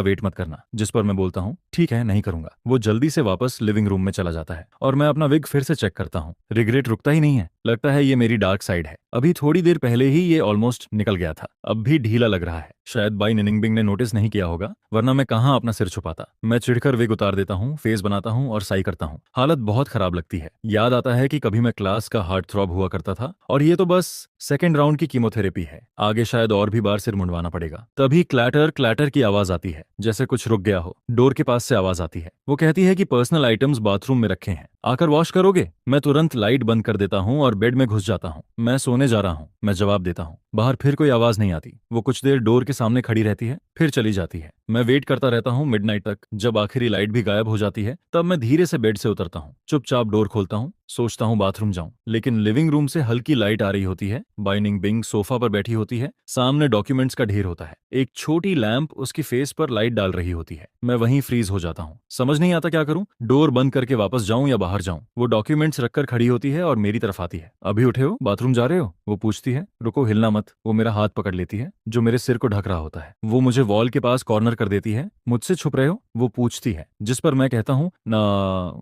वेट मत करना, जिस पर मैं बोलता हूँ ठीक है नहीं करूंगा। वो जल्दी से वापस लिविंग रूम में चला जाता है और मैं अपना विग फिर से चेक करता हूँ। रिग्रेट रुकता ही नहीं है, लगता है ये मेरी डार्क साइड है। अभी थोड़ी देर पहले ही ये ऑलमोस्ट निकल गया था, अब भी ढीला लग रहा है। शायद बाई निनिंगबिंग ने नोटिस नहीं किया होगा, वरना मैं कहाँ अपना सिर छुपाता। मैं चिढ़कर विग उतार देता हूँ, फेस बनाता हूँ और साई करता हूँ। हालत बहुत खराब लगती है। याद आता है कि कभी मैं क्लास का हार्ट थ्रॉब हुआ करता था और ये तो बस सेकेंड राउंड की कीमोथेरेपी है, आगे शायद और भी बार सिर मुंडवाना पड़ेगा। तभी क्लैटर क्लैटर की आवाज आती है, जैसे कुछ रुक गया हो। डोर के पास से आवाज आती है। वो कहती है कि पर्सनल आइटम्स बाथरूम में रखे हैं, आकर वॉश करोगे? मैं तुरंत लाइट बंद कर देता हूँ और बेड में घुस जाता हूँ। मैं सोने जा रहा हूँ, मैं जवाब देता हूँ। बाहर फिर कोई आवाज नहीं आती। वो कुछ देर डोर के सामने खड़ी रहती है, फिर चली जाती है। मैं वेट करता रहता हूँ मिडनाइट तक। जब आखिरी लाइट भी गायब हो जाती है, तब मैं धीरे से बेड से उतरता हूँ, चुपचाप डोर खोलता हूँ, सोचता हूँ बाथरूम जाऊं, लेकिन लिविंग रूम से हल्की लाइट आ रही होती है। बाई निंगबिंग सोफा पर बैठी होती है, सामने डॉक्यूमेंट्स का ढेर होता है, एक छोटी लैंप उसकी फेस पर लाइट डाल रही होती है। मैं वहीं फ्रीज हो जाता हूँ, समझ नहीं आता क्या करूं, डोर बंद करके वापस जाऊं या बाहर जाऊं। वो डॉक्यूमेंट्स रखकर खड़ी होती है और मेरी तरफ आती है। अभी उठे हो, बाथरूम जा रहे हो? वो पूछती है। रुको, हिलना मत। वो मेरा हाथ पकड़ लेती है जो मेरे सिर को ढक रहा होता है। वो मुझे वॉल के पास कॉर्नर कर देती है। मुझसे छुप रहे हो? वो पूछती है, जिस पर मैं कहता हूँ ना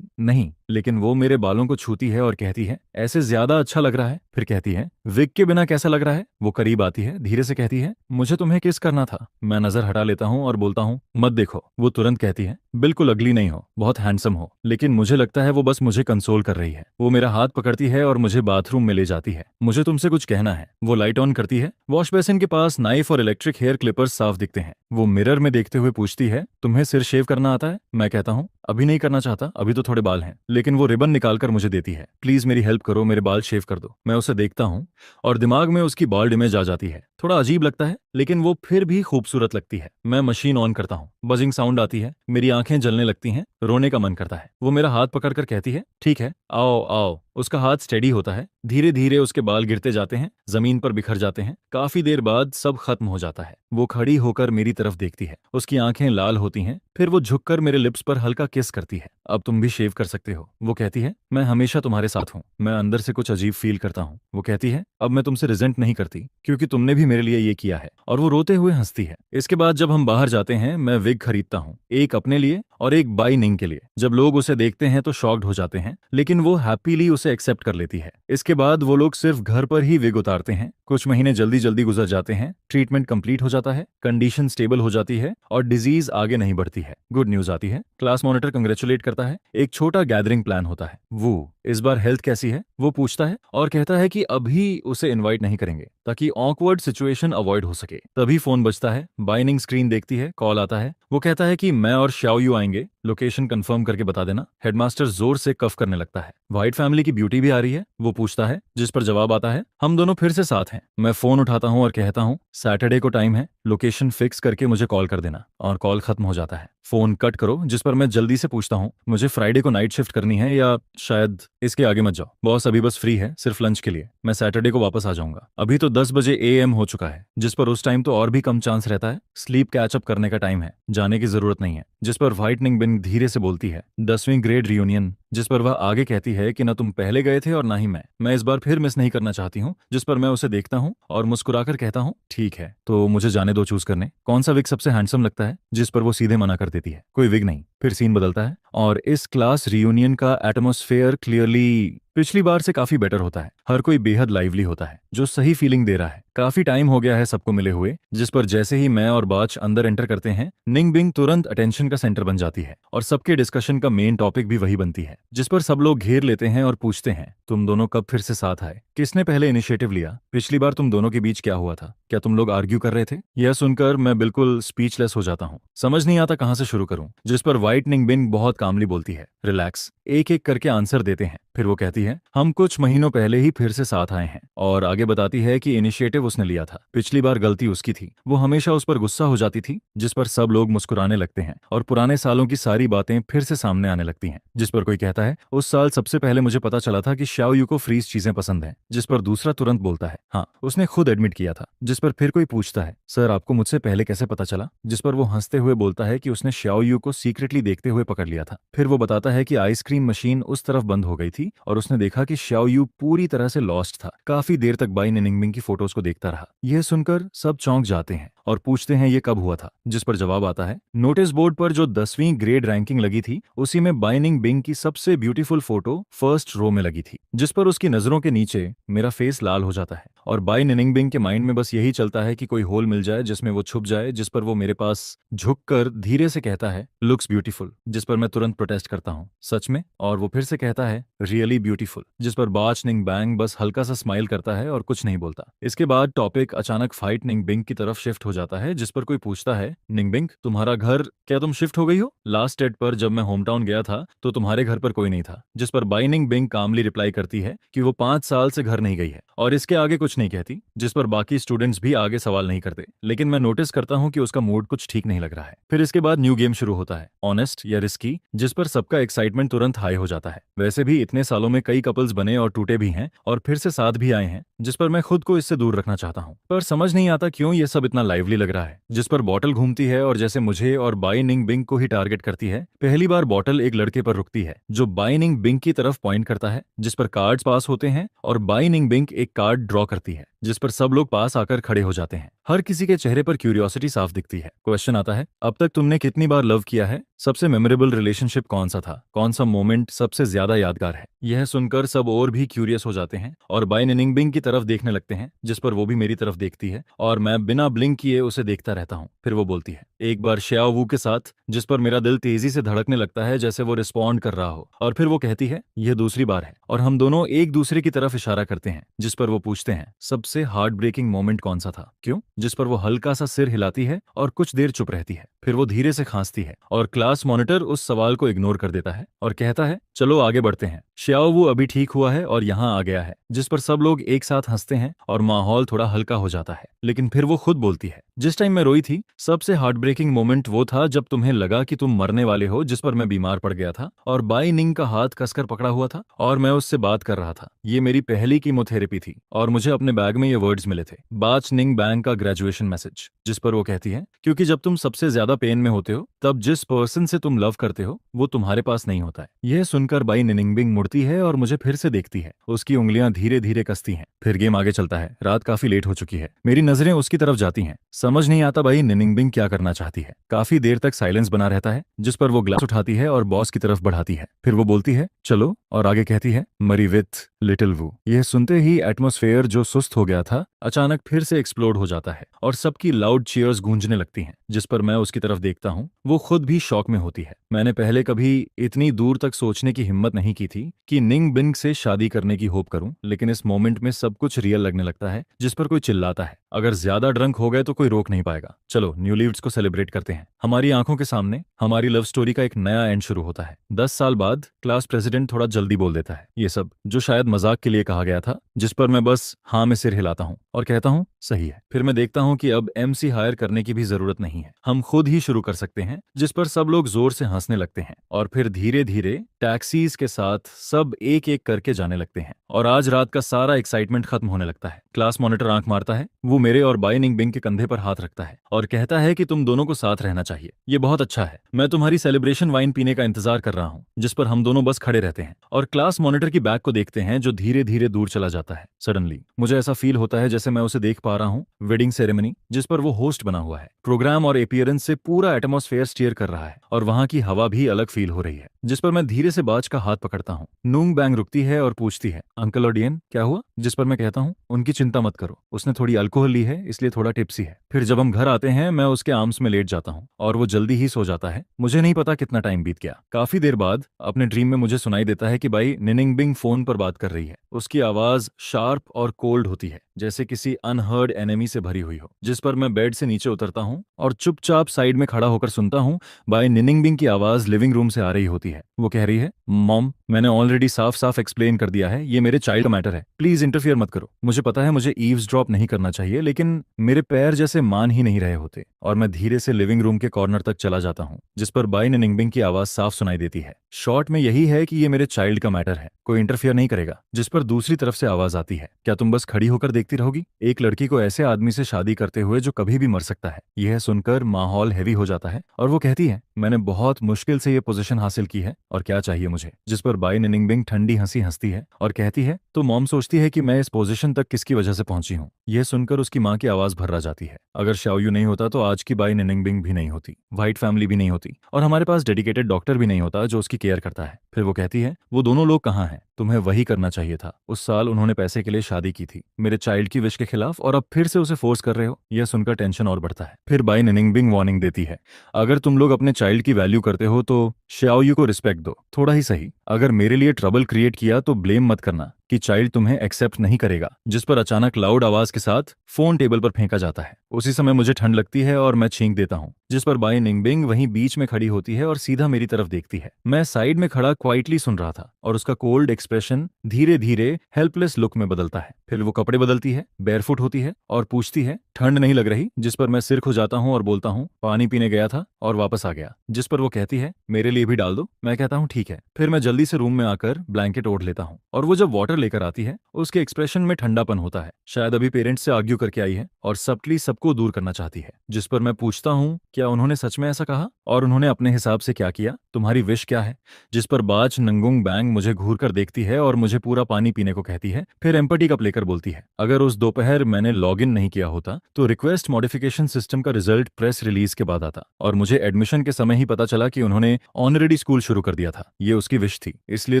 नहीं, लेकिन वो मेरे बालों को छूती है और कहती है ऐसे ज्यादा अच्छा लग रहा है। फिर कहती है विग के बिना कैसा लग रहा है? वो करीब आती है, धीरे से कहती है मुझे तुम्हें किस करना था। मैं नजर हटा लेता हूँ और बोलता हूँ मत देखो। वो तुरंत कहती है बिल्कुल अगली नहीं हो, बहुत हैंडसम हो। लेकिन मुझे लगता है वो बस मुझे कंसोल कर रही है। वो मेरा हाथ पकड़ती है और मुझे बाथरूम में ले जाती है। मुझे तुमसे कुछ कहना है। वो लाइट ऑन करती है। वॉश बेसिन के पास नाइफ और इलेक्ट्रिक हेयर क्लिपर्स साफ दिखते हैं। वो मिरर में देखते हुए पूछती है तुम्हें सिर शेव करना आता है? मैं कहता हूँ अभी नहीं करना चाहता, अभी तो थोड़े बाल हैं। लेकिन वो रिबन निकालकर मुझे देती है। प्लीज मेरी हेल्प करो, मेरे बाल शेव कर दो। मैं उसे देखता हूँ और दिमाग में उसकी बाल्ड इमेज आ जाती है। थोड़ा अजीब लगता है लेकिन वो फिर भी खूबसूरत लगती है। मैं मशीन ऑन करता हूँ, बजिंग साउंड आती है, मेरी आंखें जलने लगती हैं, रोने का मन करता है। वो मेरा हाथ पकड़कर कहती है ठीक है आओ आओ। उसका हाथ स्टेडी होता है, धीरे धीरे उसके बाल गिरते जाते हैं, जमीन पर बिखर जाते हैं। काफी देर बाद सब खत्म हो जाता है। वो खड़ी होकर मेरी तरफ देखती है, उसकी आंखें लाल होती हैं, फिर वो झुककर मेरे लिप्स पर हल्का किस करती है। अब तुम भी शेव कर सकते हो। वो कहती है मैं हमेशा तुम्हारे साथ हूँ। मैं अंदर से कुछ अजीब फील करता हूँ। वो कहती है अब मैं तुमसे रिजेंट नहीं करती, क्योंकि तुमने भी मेरे लिए ये किया है। और वो रोते हुए हंसती है। इसके बाद जब हम बाहर जाते हैं, मैं विग खरीदता हूँ, एक अपने लिए और एक बाई निंग के लिए। जब लोग उसे देखते हैं तो शॉक्ड हो जाते हैं, लेकिन वो हैप्पीली उसे एक्सेप्ट कर लेती है। इसके बाद वो लोग सिर्फ घर पर ही विग उतारते हैं। कुछ महीने जल्दी जल्दी गुजर जाते हैं, ट्रीटमेंट कंप्लीट हो जाता है, कंडीशन स्टेबल हो जाती है और डिजीज आगे नहीं बढ़ती है। गुड न्यूज आती है, क्लास मॉनिटर कंग्रेचुलेट करता है, एक छोटा गैदरिंग प्लान होता है। वो इस बार हेल्थ कैसी है? वो पूछता है और कहता है कि अभी उसे इनवाइट नहीं करेंगे ताकि ऑकवर्ड सिचुएशन अवॉइड हो सके। तभी फोन बजता है, बाइनिंग स्क्रीन देखती है, कॉल आता है। वो कहता है कि मैं और श्याओयू आएंगे, लोकेशन कंफर्म करके बता देना। हेडमास्टर जोर से कफ करने लगता है। व्हाइट फैमिली की ब्यूटी भी आ रही है? वो पूछता है, जिस पर जवाब आता है हम दोनों फिर से साथ हैं। मैं फोन उठाता हूँ और कहता हूँ सैटरडे को टाइम है, लोकेशन फिक्स करके मुझे कॉल कर देना। और कॉल खत्म हो जाता है। फोन कट करो, जिस पर मैं जल्दी से पूछता हूँ मुझे फ्राइडे को नाइट शिफ्ट करनी है या शायद इसके आगे मत जाओ, बॉस अभी बस फ्री है, सिर्फ लंच के लिए। मैं सैटरडे को वापस आ जाऊंगा। अभी तो 10 बजे AM हो चुका है, जिस पर उस टाइम तो और भी कम चांस रहता है। स्लीप कैचअप करने का टाइम है, जाने की जरूरत नहीं है। जिस पर व्हाइटनिंग बिन धीरे से बोलती है 10वीं ग्रेड रियूनियन जिस पर वह आगे कहती है कि न तुम पहले गए थे और ना ही मैं इस बार फिर मिस नहीं करना चाहती हूँ। जिस पर मैं उसे देखता हूँ और मुस्कुराकर कहता हूँ ठीक है, तो मुझे जाने दो चूज करने, कौन सा विग सबसे हैंडसम लगता है। जिस पर वो सीधे मना कर देती है, कोई विग नहीं। फिर सीन बदलता है और इस क्लास रियूनियन का एटमॉस्फेयर क्लियरली पिछली बार से काफी बेटर होता है। हर कोई बेहद लाइवली होता है, जो सही फीलिंग दे रहा है। काफी टाइम हो गया है सबको मिले हुए। जिस पर जैसे ही मैं और बाच अंदर एंटर करते हैं, निंग बिंग तुरंत अटेंशन का सेंटर बन जाती है और सबके डिस्कशन का मेन टॉपिक भी वही बनती है। जिस पर सब लोग घेर लेते हैं और पूछते हैं तुम दोनों कब फिर से साथ आए, किसने पहले इनिशिएटिव लिया, पिछली बार तुम दोनों के बीच क्या हुआ था, क्या तुम लोग आर्ग्यू कर रहे थे। यह सुनकर मैं बिल्कुल स्पीचलेस हो जाता हूँ, समझ नहीं आता कहाँ से शुरू करूँ। जिस पर व्हाइट निंग बिंग बहुत कामली बोलती है रिलैक्स, एक एक करके आंसर देते हैं। फिर वो कहती है हम कुछ महीनों पहले ही फिर से साथ आए हैं, और आगे बताती है कि इनिशिएटिव उसने लिया था, पिछली बार गलती उसकी थी, वो हमेशा उस पर गुस्सा हो जाती थी। जिस पर सब लोग मुस्कुराने लगते हैं और पुराने सालों की सारी बातें फिर से सामने आने लगती हैं। जिस पर कोई कहता है उस साल सबसे पहले मुझे पता चला था कि शाओ यू को फ्रीज चीजें पसंद हैं। जिस पर दूसरा तुरंत बोलता है हाँ, उसने खुद एडमिट किया था। जिस पर फिर कोई पूछता है सर आपको मुझसे पहले कैसे पता चला। जिस पर वो हंसते हुए बोलता है कि उसने शाओ यू को सीक्रेटली देखते हुए पकड़ लिया था। फिर वो बताता है कि आइसक्रीम मशीन उस तरफ बंद हो गई थी और उसने देखा कि शाओ यू पूरी तरह से लॉस्ट था। काफी देर तक बाई निनिंगमिंग की फोटोज को देखता रहा। यह सुनकर सब चौंक जाते हैं और पूछते हैं ये कब हुआ था। जिस पर जवाब आता है नोटिस बोर्ड पर जो 10वीं ग्रेड रैंकिंग लगी थी उसी में बाई निंग बिंग की सबसे ब्यूटीफुल फोटो फर्स्ट रो में लगी थी। जिस पर उसकी नजरों के नीचे मेरा फेस लाल हो जाता है और बाई निनिंग बिंग के माइंड में बस यही चलता है कि कोई होल मिल जाए जिसमें वो छुप जाए। जिस पर वो मेरे पास झुककर धीरे से कहता है लुक्स ब्यूटीफुल। जिस पर मैं तुरंत प्रोटेस्ट करता हूँ सच में, और वो फिर से कहता है रियली ब्यूटीफुल। जिस पर बाच निंग बैंग बस हल्का सा स्माइल करता है और कुछ नहीं बोलता। इसके बाद टॉपिक अचानक फाइट निंग बिंग की तरफ शिफ्ट हो जाता है। जिस पर कोई पूछता है निंग बिंग तुम्हारा घर, क्या तुम शिफ्ट हो गई हो। लास्ट डेट पर जब मैं होम टाउन गया था तो तुम्हारे घर पर कोई नहीं था। जिस पर Bai Ningbing calmly reply करती है कि वो 5 साल से घर नहीं गई है और इसके आगे कुछ नहीं कहती। जिस पर बाकी स्टूडेंट्स भी आगे सवाल नहीं करते, लेकिन मैं नोटिस करता हूँ कि उसका मूड कुछ ठीक नहीं लग रहा है। फिर इसके बाद न्यू गेम शुरू होता है, ऑनेस्ट या रिस्की। जिस पर सबका एक्साइटमेंट तुरंत हाई हो जाता है। वैसे भी इतने सालों में कई कपल्स बने और टूटे भी हैं और फिर से साथ भी आए हैं। जिस पर मैं खुद को इससे दूर रखना चाहता हूँ, पर समझ नहीं आता क्यों ये सब इतना लाइवली लग रहा है। जिस पर बॉटल घूमती है और जैसे मुझे और बाई निंग बिंग को ही टारगेट करती है। पहली बार बॉटल एक लड़के पर रुकती है जो बाई निंग बिंग की तरफ पॉइंट करता है। जिस पर कार्ड्स पास होते हैं और बाई निंग बिंग एक कार्ड ड्रॉ करती है। जिस पर सब लोग पास आकर खड़े हो जाते हैं। हर किसी के चेहरे पर क्यूरियोसिटी साफ दिखती है। क्वेश्चन आता है अब तक तुमने कितनी बार लव किया है, सबसे मेमोरेबल रिलेशनशिप कौन सा था, कौन सा मोमेंट सबसे ज्यादा यादगार है। यह सुनकर सब और भी क्यूरियस हो जाते हैं और बाई निनिंग बिंग की तरफ देखने लगते हैं। जिस पर वो भी मेरी तरफ देखती है और मैं बिना ब्लिंक किए उसे देखता रहता हूँ। फिर वो बोलती है एक बार श्याओ वू के साथ। जिस पर मेरा दिल तेजी से धड़कने लगता है जैसे वो रिस्पॉन्ड कर रहा हो। और फिर वो कहती है यह दूसरी बार है और हम दोनों एक दूसरे की तरफ इशारा करते हैं। जिस पर वो पूछते हैं सबसे हार्ट ब्रेकिंग मोमेंट कौन सा था, क्यों। जिस पर वो हल्का सा सिर हिलाती है और कुछ देर चुप रहती है। फिर वो धीरे से खांसती है और क्लास मॉनिटर उस सवाल को इग्नोर कर देता है और कहता है चलो आगे बढ़ते हैं, श्याओ वू अभी ठीक हुआ है और यहाँ आ गया है। जिस पर सब लोग एक साथ हंसते हैं और माहौल थोड़ा हल्का हो जाता है। लेकिन फिर वो खुद बोलती है जिस टाइम मैं रोई थी सबसे हार्ट ब्रेकिंग मोमेंट वो था जब तुम्हें लगा कि तुम मरने वाले हो। जिस पर मैं बीमार पड़ गया था और बाई निंग का हाथ कसकर पकड़ा हुआ था और मैं उससे बात कर रहा था। ये मेरी पहली कीमोथेरेपी थी और मुझे अपने बैग में ये वर्ड्स मिले थे, बाच निंग बैंग का ग्रेजुएशन मैसेज। जिस पर वो कहती है क्योंकि जब तुम सबसे ज्यादा पेन में होते हो तब जिस पर्सन से तुम लव करते हो वो तुम्हारे पास नहीं होता है। यह सुनकर बाई निनिंगबिंग मुड़ती है और मुझे फिर से देखती है। उसकी उंगलियां धीरे धीरे कसती हैं। फिर गेम आगे चलता है। रात काफी लेट हो चुकी है। मेरी नजरें उसकी तरफ जाती हैं। समझ नहीं आता बाई निनिंगबिंग क्या करना चाहती है। काफी देर तक साइलेंस बना रहता है। जिस पर वो ग्लास उठाती है और बॉस की तरफ बढ़ाती है। फिर वो बोलती है चलो, और आगे कहती है मरी विथ लिटिल वू। यह सुनते ही एटमॉस्फेयर जो सुस्त हो गया था अचानक फिर से एक्सप्लोड हो जाता है और सबकी लाउड चीयर्स गूंजने लगती हैं। जिस पर मैं उसकी तरफ देखता हूँ। वो खुद भी शॉक में होती है। मैंने पहले कभी इतनी दूर तक सोचने की हिम्मत नहीं की थी कि निंग बिंग से शादी करने की होप करूं, लेकिन इस मोमेंट में सब कुछ रियल लगने लगता है। जिस पर कोई चिल्लाता है अगर ज्यादा ड्रंक हो गए तो कोई रोक नहीं पाएगा, चलो न्यू लीव्स को सेलिब्रेट करते हैं। हमारी आंखों के सामने हमारी लव स्टोरी का एक नया एंड शुरू होता है। 10 साल बाद क्लास प्रेसिडेंट थोड़ा जल्दी बोल देता है ये सब जो शायद मजाक के लिए कहा गया था। जिस पर मैं बस हाँ में सिर हिलाता हूँ और कहता हूँ सही है। फिर मैं देखता हूँ कि अब एमसी हायर करने की भी जरूरत नहीं है, हम खुद ही शुरू कर सकते हैं, जिस पर सब लोग जोर से हंसने लगते हैं और फिर धीरे धीरे टैक्सीज के साथ सब एक एक करके जाने लगते हैं और आज रात का सारा एक्साइटमेंट खत्म होने लगता है। क्लास मॉनिटर आंख मारता है, वो मेरे और बाई निंगबिंग के कंधे पर हाथ रखता है और कहता है कि तुम दोनों को साथ रहना चाहिए, ये बहुत अच्छा है। मैं तुम्हारी सेलिब्रेशन वाइन पीने का इंतजार कर रहा हूँ, जिस पर हम दोनों बस खड़े रहते हैं और क्लास मॉनिटर की बैग को देखते हैं जो धीरे धीरे दूर चला जाता है। सडनली मुझे ऐसा फील होता है जैसे मैं उसे देख पा रहा हूँ वेडिंग सेरेमनी, जिस पर वो होस्ट बना हुआ है। प्रोग्राम और एपियरेंस से पूरा एटमॉस्फेयर स्टीयर कर रहा है और वहां की हवा भी अलग फील हो रही है, जिस पर मैं धीरे से बाज का हाथ पकड़ता हूँ। नूंग बैंग रुकती है और पूछती है, अंकल और डियन क्या हुआ? जिस पर मैं कहता हूँ, उनकी चिंता मत करो, उसने थोड़ी अल्कोहल ली है इसलिए थोड़ा टिप्सी है। फिर जब हम घर आते हैं मैं उसके आर्म्स में लेट जाता हूँ और वो जल्दी ही सो जाता है। मुझे नहीं पता कितना टाइम बीत गया। काफी देर बाद अपने ड्रीम में मुझे सुनाई देता है कि भाई निनिंगबिंग फोन पर बात कर रही है। उसकी आवाज शार्प और कोल्ड होती है, जैसे किसी अनहर्ड एनिमी से भरी हुई हो, जिस पर मैं बेड से नीचे उतरता हूँ और चुपचाप साइड में खड़ा होकर सुनता हूँ। बाय निनिंगबिंग की आवाज लिविंग रूम से आ रही होती है। वो कह रही है, मॉम मैंने ऑलरेडी साफ साफ एक्सप्लेन कर दिया है, ये मेरे चाइल्ड का मैटर है, प्लीज इंटरफियर मत करो। मुझे पता है मुझे ईव्सड्रॉप नहीं करना चाहिए, लेकिन मेरे पैर जैसे मान ही नहीं रहे होते और मैं धीरे से लिविंग रूम के कॉर्नर तक चला जाता हूँ, जिस पर बाय निनिंगबिंग की आवाज साफ सुनाई देती है। शॉर्ट में यही है कि ये मेरे चाइल्ड का मैटर है, कोई इंटरफियर नहीं करेगा। जिस पर दूसरी तरफ से आवाज आती है, क्या तुम बस खड़ी होकर देखती रहोगी? एक लड़की को ऐसे आदमी से शादी करते हुए जो कभी भी मर सकता है। यह सुनकर माहौल हैवी हो जाता है और वो कहती है, मैंने बहुत मुश्किल से ये पोजीशन हासिल की है और क्या चाहिए मुझे? जिस पर बाय निनिंगबिंग ठंडी हंसी हंसती है और कहती है, तो मॉम सोचती है कि मैं इस पोजीशन तक किसकी वजह से पहुंची हूँ। यह सुनकर उसकी माँ की आवाज भर्रा जाती है, अगर शाओयू नहीं होता तो आज की बाय निनिंगबिंग भी नहीं होती, व्हाइट फैमिली भी नहीं होती और हमारे पास डेडिकेटेड डॉक्टर भी नहीं होता जो उसकी केयर करता है। फिर वो कहती है, वो दोनों लोग कहाँ हैं? तुम्हें वही करना चाहिए था। उस साल उन्होंने पैसे के लिए शादी की थी, मेरे चाइल्ड की विश के खिलाफ, और अब फिर से उसे फोर्स कर रहे हो। यह सुनकर टेंशन और बढ़ता है। फिर बाय निनिंगबिंग वार्निंग देती है, अगर तुम लोग अपने चाइल्ड की वैल्यू करते हो तो शाओयू को रिस्पेक्ट दो, थोड़ा ही सही। अगर मेरे लिए ट्रबल क्रिएट किया तो ब्लेम मत करना कि चाइल्ड तुम्हें एक्सेप्ट नहीं करेगा। जिस पर अचानक लाउड आवाज के साथ फोन टेबल पर फेंका जाता है। उसी समय मुझे ठंड लगती है और मैं छींक देता हूँ, जिस पर बाय निंगबिंग वहीं बीच में खड़ी होती है और सीधा मेरी तरफ देखती है। मैं साइड में खड़ा क्वाइटली सुन रहा था और उसका कोल्ड एक्सप्रेशन धीरे धीरे हेल्पलेस लुक में बदलता है। फिर वो कपड़े बदलती है, बेयरफुट होती है और पूछती है, ठंड नहीं लग रही? जिस पर मैं सिर खुजाता हूँ और बोलता हूँ, पानी पीने गया था और वापस आ गया। जिस पर वो कहती है, मेरे लिए भी डाल दो। मैं कहता हूँ ठीक है। फिर मैं जल्दी से रूम में आकर ब्लैंकेट ओढ़ लेता हूँ और वो जब वाटर लेकर आती है उसके एक्सप्रेशन में ठंडापन होता है, शायद अभी पेरेंट्स से आर्ग्यू करके आई है और सबटली सबको दूर करना चाहती है। जिस पर मैं पूछता हूँ, क्या उन्होंने सच में ऐसा कहा और उन्होंने अपने हिसाब से क्या किया? तुम्हारी विश क्या है? जिस पर बाज नंगुंग बैंग मुझे घूर कर देखती है और मुझे पूरा पानी पीने को कहती है। फिर एम्पटी कप लेकर बोलती है, अगर उस दोपहर मैंने लॉग इन नहीं किया होता तो रिक्वेस्ट मॉडिफिकेशन सिस्टम का रिजल्ट प्रेस रिलीज के बाद आता और मुझे एडमिशन के समय ही पता चला कि उन्होंने ऑनरेडी स्कूल शुरू कर दिया था। ये उसकी विश थी, इसलिए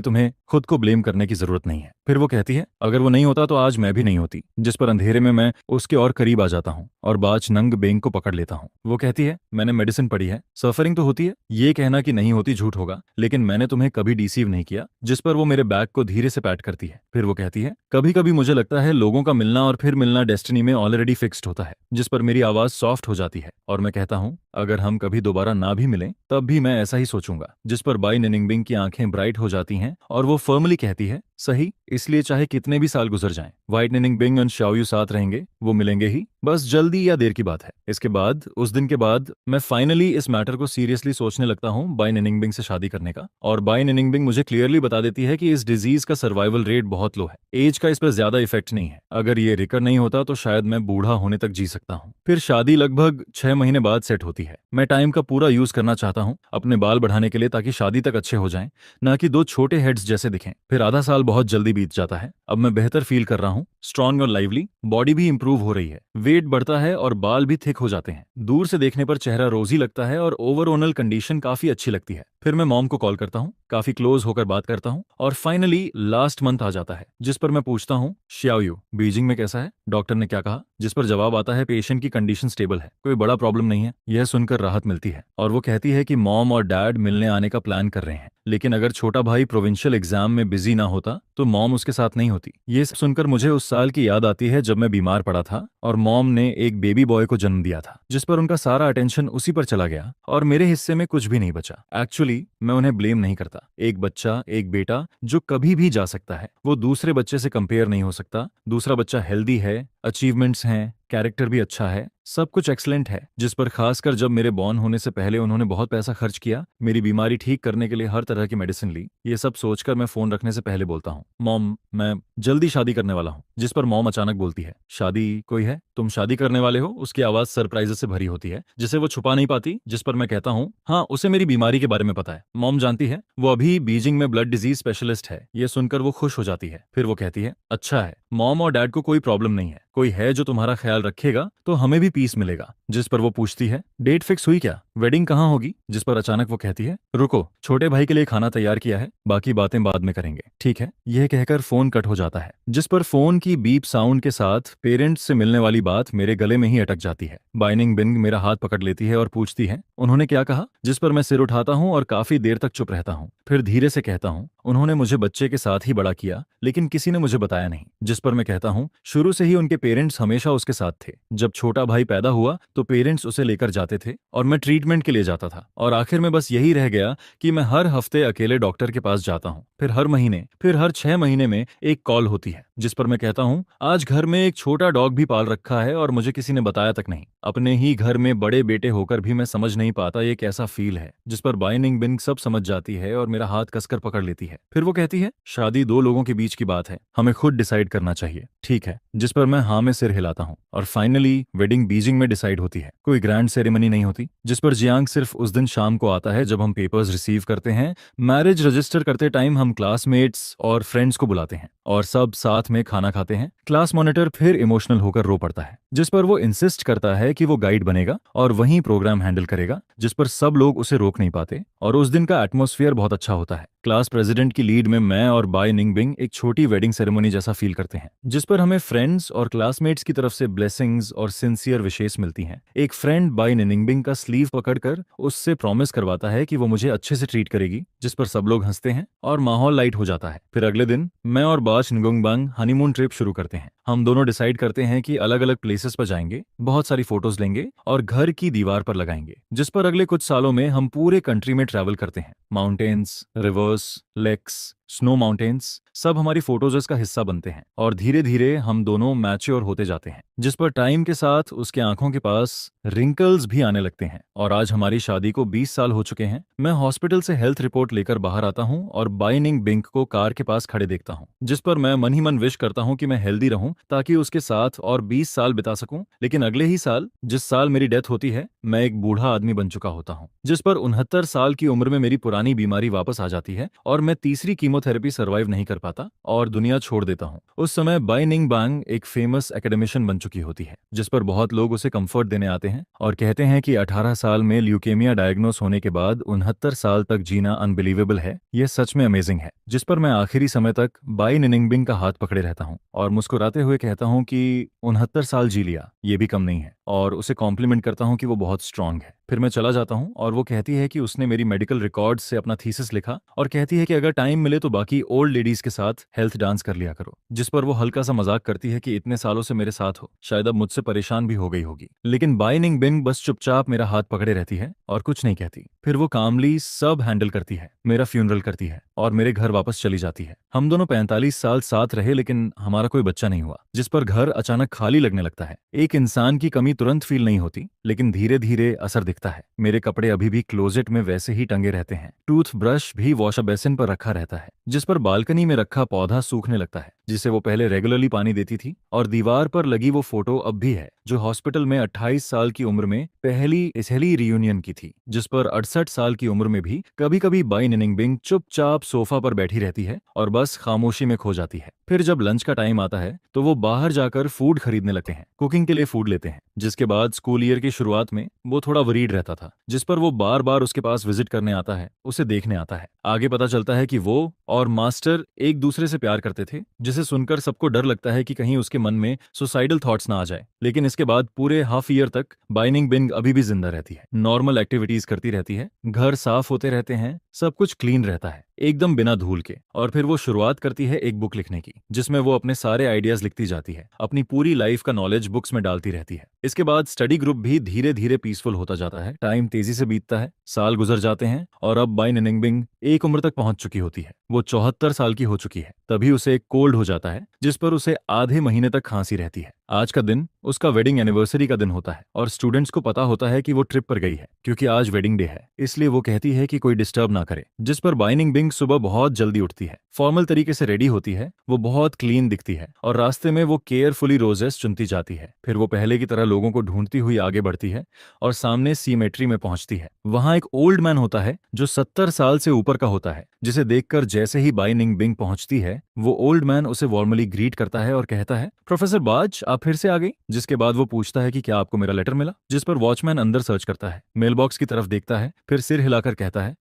तुम्हें खुद को ब्लेम करने की जरूरत नहीं है। फिर वो कहती है, अगर वो नहीं होता तो आज मैं भी नहीं होती। जिस पर अंधेरे में मैं उसके और करीब आ जाता हूँ और बाज नंग बेंग को पकड़ लेता हूँ। वो कहती है, मैंने मेडिसिन पढ़ी है, सफरिंग तो होती है, ये कहना कि नहीं होती झूठ होगा, लेकिन मैंने तुम्हें कभी डिसीव नहीं किया। जिस पर वो मेरे बैग को धीरे से पैट करती है। फिर वो कहती है, कभी कभी मुझे लगता है लोगों का मिलना और फिर मिलना डेस्टिनी में ऑलरेडी फिक्स्ड होता है। जिस पर मेरी आवाज सॉफ्ट हो जाती है और मैं कहता हूँ, अगर हम कभी दोबारा ना भी मिलें तब भी मैं ऐसा ही सोचूंगा। जिस पर बाई निनिंगबिंग की आंखें ब्राइट हो जाती हैं और वो फर्मली कहती है, सही, इसलिए चाहे कितने भी साल गुजर जाएं, व्हाइट निनिंगबिंग और शाओयू साथ रहेंगे, वो मिलेंगे ही, बस जल्दी या देर की बात है। इसके बाद उस दिन के बाद मैं फाइनली इस मैटर को सीरियसली सोचने लगता हूँ बाई निनिंगबिंग से शादी करने का। और बाई निनिंगबिंग मुझे क्लियरली बता देती है कि इस डिजीज का सर्वाइवल रेट बहुत लो है, एज का इस पर ज्यादा इफेक्ट नहीं है। अगर ये रिकर नहीं होता तो शायद मैं बूढ़ा होने तक जी सकता हूँ। फिर शादी लगभग 6 महीने बाद सेट होती है। मैं टाइम का पूरा यूज करना चाहता हूँ अपने बाल बढ़ाने के लिए, ताकि शादी तक अच्छे हो जाएं, ना कि 2 छोटे हेड्स जैसे दिखें। फिर आधा साल बहुत जल्दी बीत जाता है। अब मैं बेहतर फील कर रहा हूँ, स्ट्रॉन्ग और लाइवली, बॉडी भी इंप्रूव हो रही है, वेट बढ़ता है और बाल भी थिक हो जाते हैं। दूर से देखने पर चेहरा रोजी लगता है और ओवरऑल कंडीशन काफी अच्छी लगती है। फिर मैं मॉम को कॉल करता हूँ, काफी क्लोज होकर बात करता हूँ और फाइनली लास्ट मंथ आ जाता है। जिस पर मैं पूछता हूँ, शाओयू बीजिंग में कैसा है? डॉक्टर ने क्या कहा? जिस पर जवाब आता है, पेशेंट की कंडीशन स्टेबल है, कोई बड़ा प्रॉब्लम नहीं है। यह सुनकर राहत मिलती है और वो कहती है कि मॉम और डैड मिलने आने का प्लान कर रहे हैं, लेकिन अगर छोटा भाई प्रोविंशियल एग्जाम में बिजी ना होता तो मॉम उसके साथ नहीं होती। ये सुनकर मुझे उस साल की याद आती है जब मैं बीमार पड़ा था और मॉम ने एक बेबी बॉय को जन्म दिया था, जिस पर उनका सारा अटेंशन उसी पर चला गया और मेरे हिस्से में कुछ भी नहीं बचा। एक्चुअली मैं उन्हें ब्लेम नहीं करता। एक बच्चा, एक बेटा जो कभी भी जा सकता है, वो दूसरे बच्चे से कंपेयर नहीं हो सकता। दूसरा बच्चा हेल्दी है, अचीवमेंट्स हैं, कैरेक्टर भी अच्छा है, सब कुछ एक्सलेंट है। जिस पर खासकर जब मेरे बॉर्न होने से पहले उन्होंने बहुत पैसा खर्च किया, मेरी बीमारी ठीक करने के लिए हर तरह की मेडिसिन ली। ये सब सोचकर मैं फोन रखने से पहले बोलता हूँ, मॉम मैं जल्दी शादी करने वाला हूँ। जिस पर मॉम अचानक बोलती है, शादी कोई है, तुम शादी करने वाले हो? उसकी आवाज सरप्राइज से भरी होती है जिसे वो छुपा नहीं पाती। जिस पर मैं कहता हूँ, हाँ उसे मेरी बीमारी के बारे में पता है। मॉम जानती है, वो अभी बीजिंग में ब्लड डिजीज स्पेशलिस्ट है। ये सुनकर वो खुश हो जाती है। फिर वो कहती है, अच्छा है, मॉम और डैड को कोई प्रॉब्लम नहीं है, कोई है जो तुम्हारा ख्याल रखेगा तो हमें भी पीस मिलेगा। जिस पर वो पूछती है, डेट फिक्स हुई क्या, वेडिंग कहाँ होगी? जिस पर अचानक वो कहती है, रुको, छोटे भाई के लिए खाना तैयार किया है, बाकी बातें बाद में करेंगे, ठीक है? यह कहकर फोन कट हो जाता है। जिस पर फोन की बीप साउंड के साथ पेरेंट्स से मिलने वाली बात मेरे गले में ही अटक जाती है। बाइनिंग बिंग मेरा हाथ पकड़ लेती है और पूछती है, उन्होंने क्या कहा? जिस पर मैं सिर उठाता हूँ और काफी देर तक चुप रहता हूँ। फिर धीरे से कहता हूँ, उन्होंने मुझे बच्चे के साथ ही बड़ा किया, लेकिन किसी ने मुझे बताया नहीं। जिस पर मैं कहता हूँ, शुरू से ही उनके पेरेंट्स हमेशा उसके साथ थे। जब छोटा भाई पैदा हुआ तो पेरेंट्स उसे लेकर जाते थे और मैं ट्रीटमेंट के लिए जाता था। और आखिर में बस यही रह गया कि मैं हर हफ्ते अकेले डॉक्टर के पास जाता हूँ। फिर हर महीने, फिर हर 6 महीने में एक कॉल होती है। जिस पर मैं कहता हूँ, आज घर में एक छोटा डॉग भी पाल रखा है और मुझे किसी ने बताया तक नहीं। अपने ही घर में बड़े बेटे होकर भी मैं समझ नहीं पाता ये कैसा फील है। जिस पर बाइनिंग बिंग सब समझ जाती है और मेरा हाथ कसकर पकड़ लेती है। फिर वो कहती है, शादी दो लोगों के बीच की बात है, हमें खुद डिसाइड करना चाहिए, ठीक है? जिस पर मैं हाँ में सिर हिलाता हूँ और फाइनली वेडिंग बीजिंग में डिसाइड होती है। कोई ग्रैंड सेरेमनी नहीं होती। जिस पर जियांग सिर्फ उस दिन शाम को आता है जब हम पेपर्स रिसीव करते हैं। मैरिज रजिस्टर करते टाइम हम क्लासमेट्स और फ्रेंड्स को बुलाते हैं और सब साथ में खाना खाते हैं। क्लास मॉनिटर फिर इमोशनल होकर रो पड़ता है। जिस पर वो इंसिस्ट करता है कि वो गाइड बनेगा और वहीं प्रोग्राम हैंडल करेगा। जिस पर सब लोग उसे रोक नहीं पाते और उस दिन का एटमॉस्फेयर बहुत अच्छा होता है। क्लास प्रेसिडेंट की लीड में मैं और बाय निंगबिंग एक छोटी वेडिंग सेरेमनी जैसा फील करते हैं, जिस पर हमें फ्रेंड्स और क्लासमेट्स की तरफ से ब्लेसिंग्स और सिंसियर विशेस मिलती हैं। एक फ्रेंड बाय निंगबिंग का स्लीव पकड़कर उससे प्रॉमिस करवाता है कि वो मुझे अच्छे से ट्रीट करेगी। जिस पर सब लोग हंसते हैं और माहौल लाइट हो जाता है। फिर अगले दिन मैं और बाच निगोंगबांग हनीमून ट्रिप शुरू करते हैं। हम दोनों डिसाइड करते हैं कि अलग अलग प्लेसेस पर जाएंगे, बहुत सारी फोटोज लेंगे और घर की दीवार पर लगाएंगे। जिस पर अगले कुछ सालों में हम पूरे कंट्री में ट्रैवल करते हैं। Mountains, rivers, lakes, snow mountains सब हमारी फोटोज का हिस्सा बनते हैं और धीरे धीरे हम दोनों मैच्योर होते जाते हैं। जिस पर टाइम के साथ उसके आंखों के पास रिंकल्स भी आने लगते हैं और आज हमारी शादी को 20 साल हो चुके हैं। मैं हॉस्पिटल से हेल्थ रिपोर्ट लेकर बाहर आता हूँ और बाइनिंग बिंक को कार के पास खड़े देखता हूँ। जिस पर मैं मन ही मन विश करता हूँ कि मैं हेल्दी रहूं ताकि उसके साथ और 20 साल बिता सकूं। लेकिन अगले ही साल, जिस साल मेरी डेथ होती है, मैं एक बूढ़ा आदमी बन चुका होता हूँ। जिस पर 69 साल की उम्र में मेरी पुरानी बीमारी वापस आ जाती है और मैं तीसरी कीमोथेरेपी सर्वाइव नहीं कर पाता और दुनिया छोड़ देता हूँ। उस समय बाई निंग बांग एक फेमस एकेडमिशियन बन चुकी होती है, जिस पर बहुत लोग उसे कंफर्ट देने आते हैं और कहते हैं कि 18 साल में ल्यूकेमिया डायग्नोस होने के बाद 69 साल तक जीना अनबिलीवेबल है। यह सच में अमेजिंग है। जिस पर मैं आखिरी समय तक बाई निंगबिंग का हाथ पकड़े रहता हूँ और मुस्कुराते हुए कहता हूँ कि 69 साल जी लिया, ये भी कम नहीं है, और उसे कॉम्प्लीमेंट करता हूँ कि वो बहुत स्ट्रांग है। फिर मैं चला जाता हूँ और वो कहती है कि उसने मेरी मेडिकल रिकॉर्ड से अपना थीसिस लिखा और कहती है कि अगर टाइम मिले तो बाकी ओल्ड लेडीज के साथ हेल्थ डांस कर लिया करो। जिस पर वो हल्का सा मजाक करती है कि इतने सालों से मेरे साथ हो, शायद अब मुझसे परेशान भी हो गई होगी। लेकिन बाई निंग बिंग बस चुपचाप मेरा हाथ पकड़े रहती है और कुछ नहीं कहती। फिर वो कामली सब हैंडल करती है, मेरा फ्यूनरल करती है और मेरे घर वापस चली जाती है। हम दोनों 45 साल साथ रहे लेकिन हमारा कोई बच्चा नहीं हुआ। जिस पर घर अचानक खाली लगने लगता है। एक इंसान की कमी तुरंत फील नहीं होती, लेकिन धीरे धीरे असर दिखता है। मेरे कपड़े अभी भी क्लोजेट में वैसे ही टंगे रहते हैं। टूथ ब्रश भी वॉश बेसिन पर रखा रहता है। जिस पर बालकनी में रखा पौधा सूखने लगता है, जिसे वो पहले रेगुलरली पानी देती थी। और दीवार पर लगी वो फोटो अब भी है, जो हॉस्पिटल में 28 साल की उम्र में पहली रियूनियन की थी। जिस पर 68 साल की उम्र में भी कभी कभी बाई निंगबिंग चुपचाप सोफा पर बैठी रहती है और बस खामोशी में खो जाती है। फिर जब लंच का टाइम आता है तो वो बाहर जाकर फूड खरीदने लगते हैं, कुकिंग के लिए फूड लेते हैं। जिसके बाद स्कूल ईयर की शुरुआत में वो थोड़ा वरीड रहता था, जिस पर वो बार बार उसके पास विजिट करने आता है, उसे देखने आता है। आगे पता चलता है कि वो और मास्टर एक दूसरे से प्यार करते थे, जिसे सुनकर सबको डर लगता है कि कहीं उसके मन में सुसाइडल थॉट्स ना आ जाए। लेकिन इसके बाद पूरे हाफ ईयर तक बाइनिंग बिंग अभी भी जिंदा रहती है, नॉर्मल एक्टिविटीज करती रहती है, घर साफ होते रहते हैं, सब कुछ क्लीन रहता है, एकदम बिना धूल के। और फिर वो शुरुआत करती है एक बुक लिखने की, जिसमें वो अपने सारे आइडियाज लिखती जाती है, अपनी पूरी लाइफ का नॉलेज बुक्स में डालती रहती है। इसके बाद स्टडी ग्रुप भी धीरे धीरे पीसफुल होता जाता है। टाइम तेजी से बीतता है, साल गुजर जाते हैं और अब बाई निंगबिंग एक उम्र तक पहुंच चुकी होती है। वो 74 साल की हो चुकी है। तभी उसे एक कोल्ड हो जाता है, जिस पर उसे आधे महीने तक खांसी रहती है। आज का दिन उसका वेडिंग एनिवर्सरी का दिन होता है और स्टूडेंट्स को पता होता है कि वो ट्रिप पर गई है क्योंकि आज वेडिंग डे है, इसलिए वो कहती है कि कोई डिस्टर्ब ना करे। जिस पर बाइनिंग बिंग सुबह बहुत जल्दी उठती है, फॉर्मल तरीके से रेडी होती है, वो बहुत क्लीन दिखती है और रास्ते में वो केयरफुली रोजेस चुनती जाती है। फिर वो पहले की तरह लोगों को ढूंढती हुई आगे बढ़ती है और सामने सीमेट्री में पहुंचती है। वहां एक ओल्ड मैन होता है जो 70 साल से ऊपर का होता है, जिसे देखकर जैसे ही बाइनिंग बिंग पहुंचती है, वो ओल्ड मैन उसे वार्मली ग्रीट करता है और कहता है, प्रोफेसर बाज, आप फिर से आ गई। जिसके बाद वो पूछता है कि क्या आपको मेरा लेटर मिला। जिस पर वॉचमैन अंदर सर्च करता है, मेल बॉक्स की तरफ देखता है, फिर सिर हिलाकर कहता है,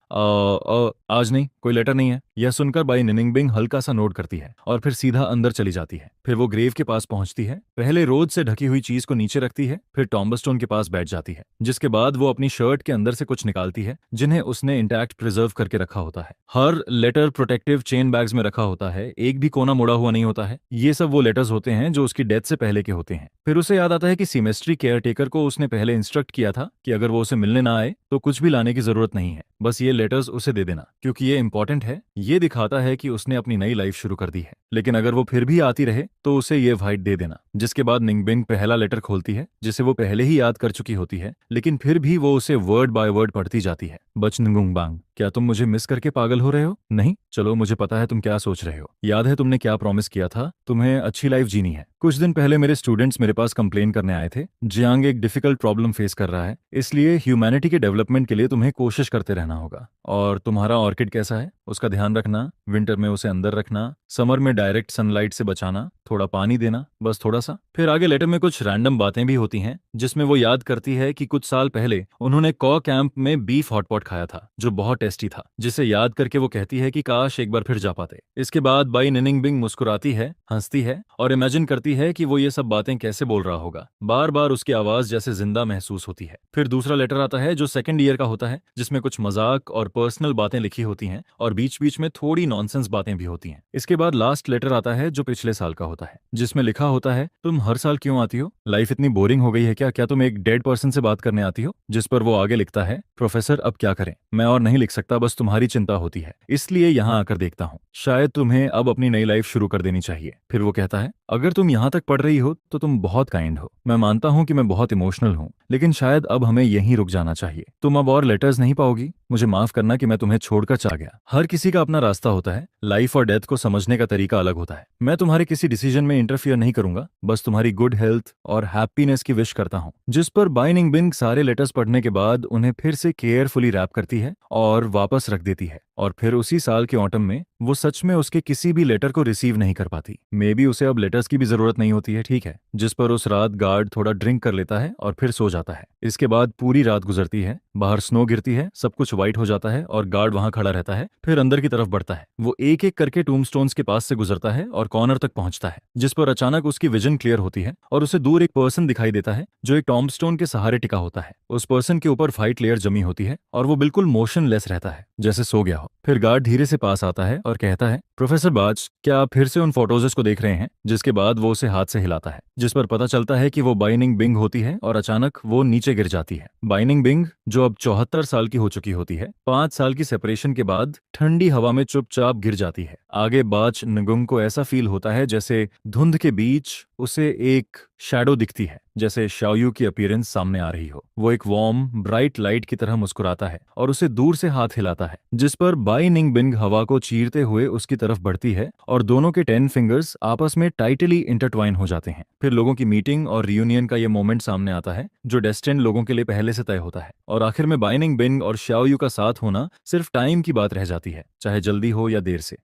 आज नहीं, कोई लेटर नहीं है। यह सुनकर बाई निनिंग बिंग हल्का सा नोट करती है और फिर सीधा अंदर चली जाती है। फिर वो ग्रेव के पास पहुंचती है, पहले रोज से ढकी हुई चीज को नीचे रखती है, फिर टॉम्बस्टोन के पास बैठ जाती है। जिसके बाद वो अपनी शर्ट के अंदर से कुछ निकालती है जिन्हें उसने इंटैक्ट प्रिजर्व करके रखा होता है। हर लेटर प्रोटेक्टिव चेन बैग्स में रखा होता है, एक भी कोना मुड़ा हुआ नहीं होता है। ये सब वो लेटर्स होते हैं जो उसकी डेथ से पहले के होते हैं। फिर उसे याद आता है कि सेमेस्ट्री केयरटेकर को उसने पहले इंस्ट्रक्ट किया था कि अगर वो उसे मिलने ना आए तो कुछ भी लाने की जरूरत नहीं है, बस ये लेटर्स उसे दे देना क्योंकि ये इंपॉर्टेंट है। ये दिखाता है कि उसने अपनी नई लाइफ शुरू कर दी है, लेकिन अगर वो फिर भी आती रहे तो उसे ये वाइट दे देना। जिसके बाद निंगबिंग पहला लेटर खोलती है जिसे वो पहले ही याद कर चुकी होती है, लेकिन फिर भी वो उसे वर्ड बाय वर्ड पढ़ती जाती है। बचनगुंग बांग, क्या तुम मुझे मिस करके पागल हो रहे हो? नहीं, चलो मुझे पता है तुम क्या सोच रहे हो। याद है तुमने क्या प्रॉमिस किया था? तुम्हें अच्छी लाइफ जीनी है। कुछ दिन पहले मेरे स्टूडेंट्स मेरे पास कंप्लेन करने आए थे, जियांग एक डिफिकल्ट प्रॉब्लम फेस कर रहा है, इसलिए ह्यूमैनिटी के डेवलपमेंट के लिए तुम्हें कोशिश करते रहना होगा। और तुम्हारा ऑर्किड कैसा है उसका ध्यान रखना, विंटर में उसे अंदर रखना, समर में डायरेक्ट सनलाइट से बचाना, थोड़ा पानी देना, बस थोड़ा सा। फिर आगे लेटर में कुछ रैंडम बातें भी होती हैं जिसमें वो याद करती है कि कुछ साल पहले उन्होंने कॉ कैंप में बीफ हॉटपॉट खाया था जो बहुत टेस्टी था, जिसे याद करके वो कहती है कि काश एक बार फिर जा पाते। इसके बाद बाई निनिंगबिंग मुस्कुराती है, हंसती है और इमेजिन करती है कि वो ये सब बातें कैसे बोल रहा होगा। बार बार उसकी आवाज जैसे जिंदा महसूस होती है। फिर दूसरा लेटर आता है जो सेकंड ईयर का होता है, जिसमें कुछ मजाक और पर्सनल बातें लिखी होती हैं और बीच बीच में थोड़ी नॉनसेंस बातें भी होती हैं। इसके बाद लास्ट लेटर आता है जो पिछले साल का होता है, जिसमें लिखा होता है, तुम हर साल क्यों आती हो? लाइफ इतनी बोरिंग हो गई है क्या तुम एक डेड पर्सन से बात करने आती हो? जिस पर वो आगे लिखता है, प्रोफेसर अब क्या करें, मैं और नहीं लिख सकता, बस तुम्हारी चिंता होती है, इसलिए यहाँ आकर देखता हूँ। शायद तुम्हें अब अपनी नई लाइफ शुरू कर देनी चाहिए। फिर वो कहता है, अगर तुम यहाँ तक पढ़ रही हो तो तुम बहुत काइंड हो। मैं मानता हूँ कि मैं बहुत इमोशनल हूँ, लेकिन शायद अब हमें यहीं रुक जाना चाहिए। तुम अब और लेटर्स नहीं पाओगी। मुझे माफ करना कि मैं तुम्हें छोड़कर चला गया। हर किसी का अपना रास्ता होता है, लाइफ और डेथ को समझने का तरीका अलग होता है। मैं तुम्हारे किसी डिसीजन में इंटरफियर नहीं करूंगा, बस तुम्हारी गुड हेल्थ और हैप्पीनेस की विश करता हूँ। जिस पर बाई निंगबिंग सारे लेटर्स पढ़ने के बाद उन्हें फिर से केयरफुली रैप करती है और वापस रख देती है। और फिर उसी साल के ऑटम में वो सच में उसके किसी भी लेटर को रिसीव नहीं कर पाती। मे बी उसे अब लेटर्स की भी जरूरत नहीं होती है, ठीक है। जिस पर उस रात गार्ड थोड़ा ड्रिंक कर लेता है और फिर सो जाता है। इसके बाद पूरी रात गुजरती है, बाहर स्नो गिरती है, सब कुछ व्हाइट हो जाता है और गार्ड वहां खड़ा रहता है। फिर अंदर की तरफ बढ़ता है, वो एक एक करके टूम्बस्टोन्स के पास से गुजरता है और कॉर्नर तक पहुंचता है। जिस पर अचानक उसकी विजन क्लियर होती है और उसे दूर एक पर्सन दिखाई देता है जो एक टॉम्बस्टोन के सहारे टिका होता है। उस पर्सन के ऊपर व्हाइट लेयर जमी होती है और वो बिल्कुल मोशनलेस रहता है, जैसे सो गया हो। फिर गार्ड धीरे से पास आता है और कहता है, प्रोफेसर बाज, क्या आप फिर से उन फोटोजेस को देख रहे हैं? जिसके बाद वो उसे हाथ से हिलाता है, जिस पर पता चलता है कि वो बाई निंगबिंग होती है और अचानक वो नीचे गिर जाती है। बाई निंगबिंग, जो अब 74 साल की हो चुकी होती है, 5 साल की सेपरेशन के बाद ठंडी हवा में चुपचाप गिर जाती है। आगे बाच नगुंग को ऐसा फील होता है जैसे धुंध के बीच उसे एक शैडो दिखती है, जैसे शाओयू की अपीयरेंस सामने आ रही हो। वो एक वार्म ब्राइट लाइट की तरह मुस्कुराता है और उसे दूर से हाथ हिलाता है, जिस पर बाई निंगबिंग हवा को चीरते हुए उसकी तरफ बढ़ती है और दोनों के 10 फिंगर्स आपस में टाइटली इंटरट्वाइन हो जाते हैं। फिर लोगों की मीटिंग और रियूनियन का ये मोमेंट सामने आता है जो डेस्टिन्ड लोगों के लिए पहले से तय होता है। और आखिर में बाई निंगबिंग और शाओयू का साथ होना सिर्फ टाइम की बात रह जाती है, चाहे जल्दी हो या देर से।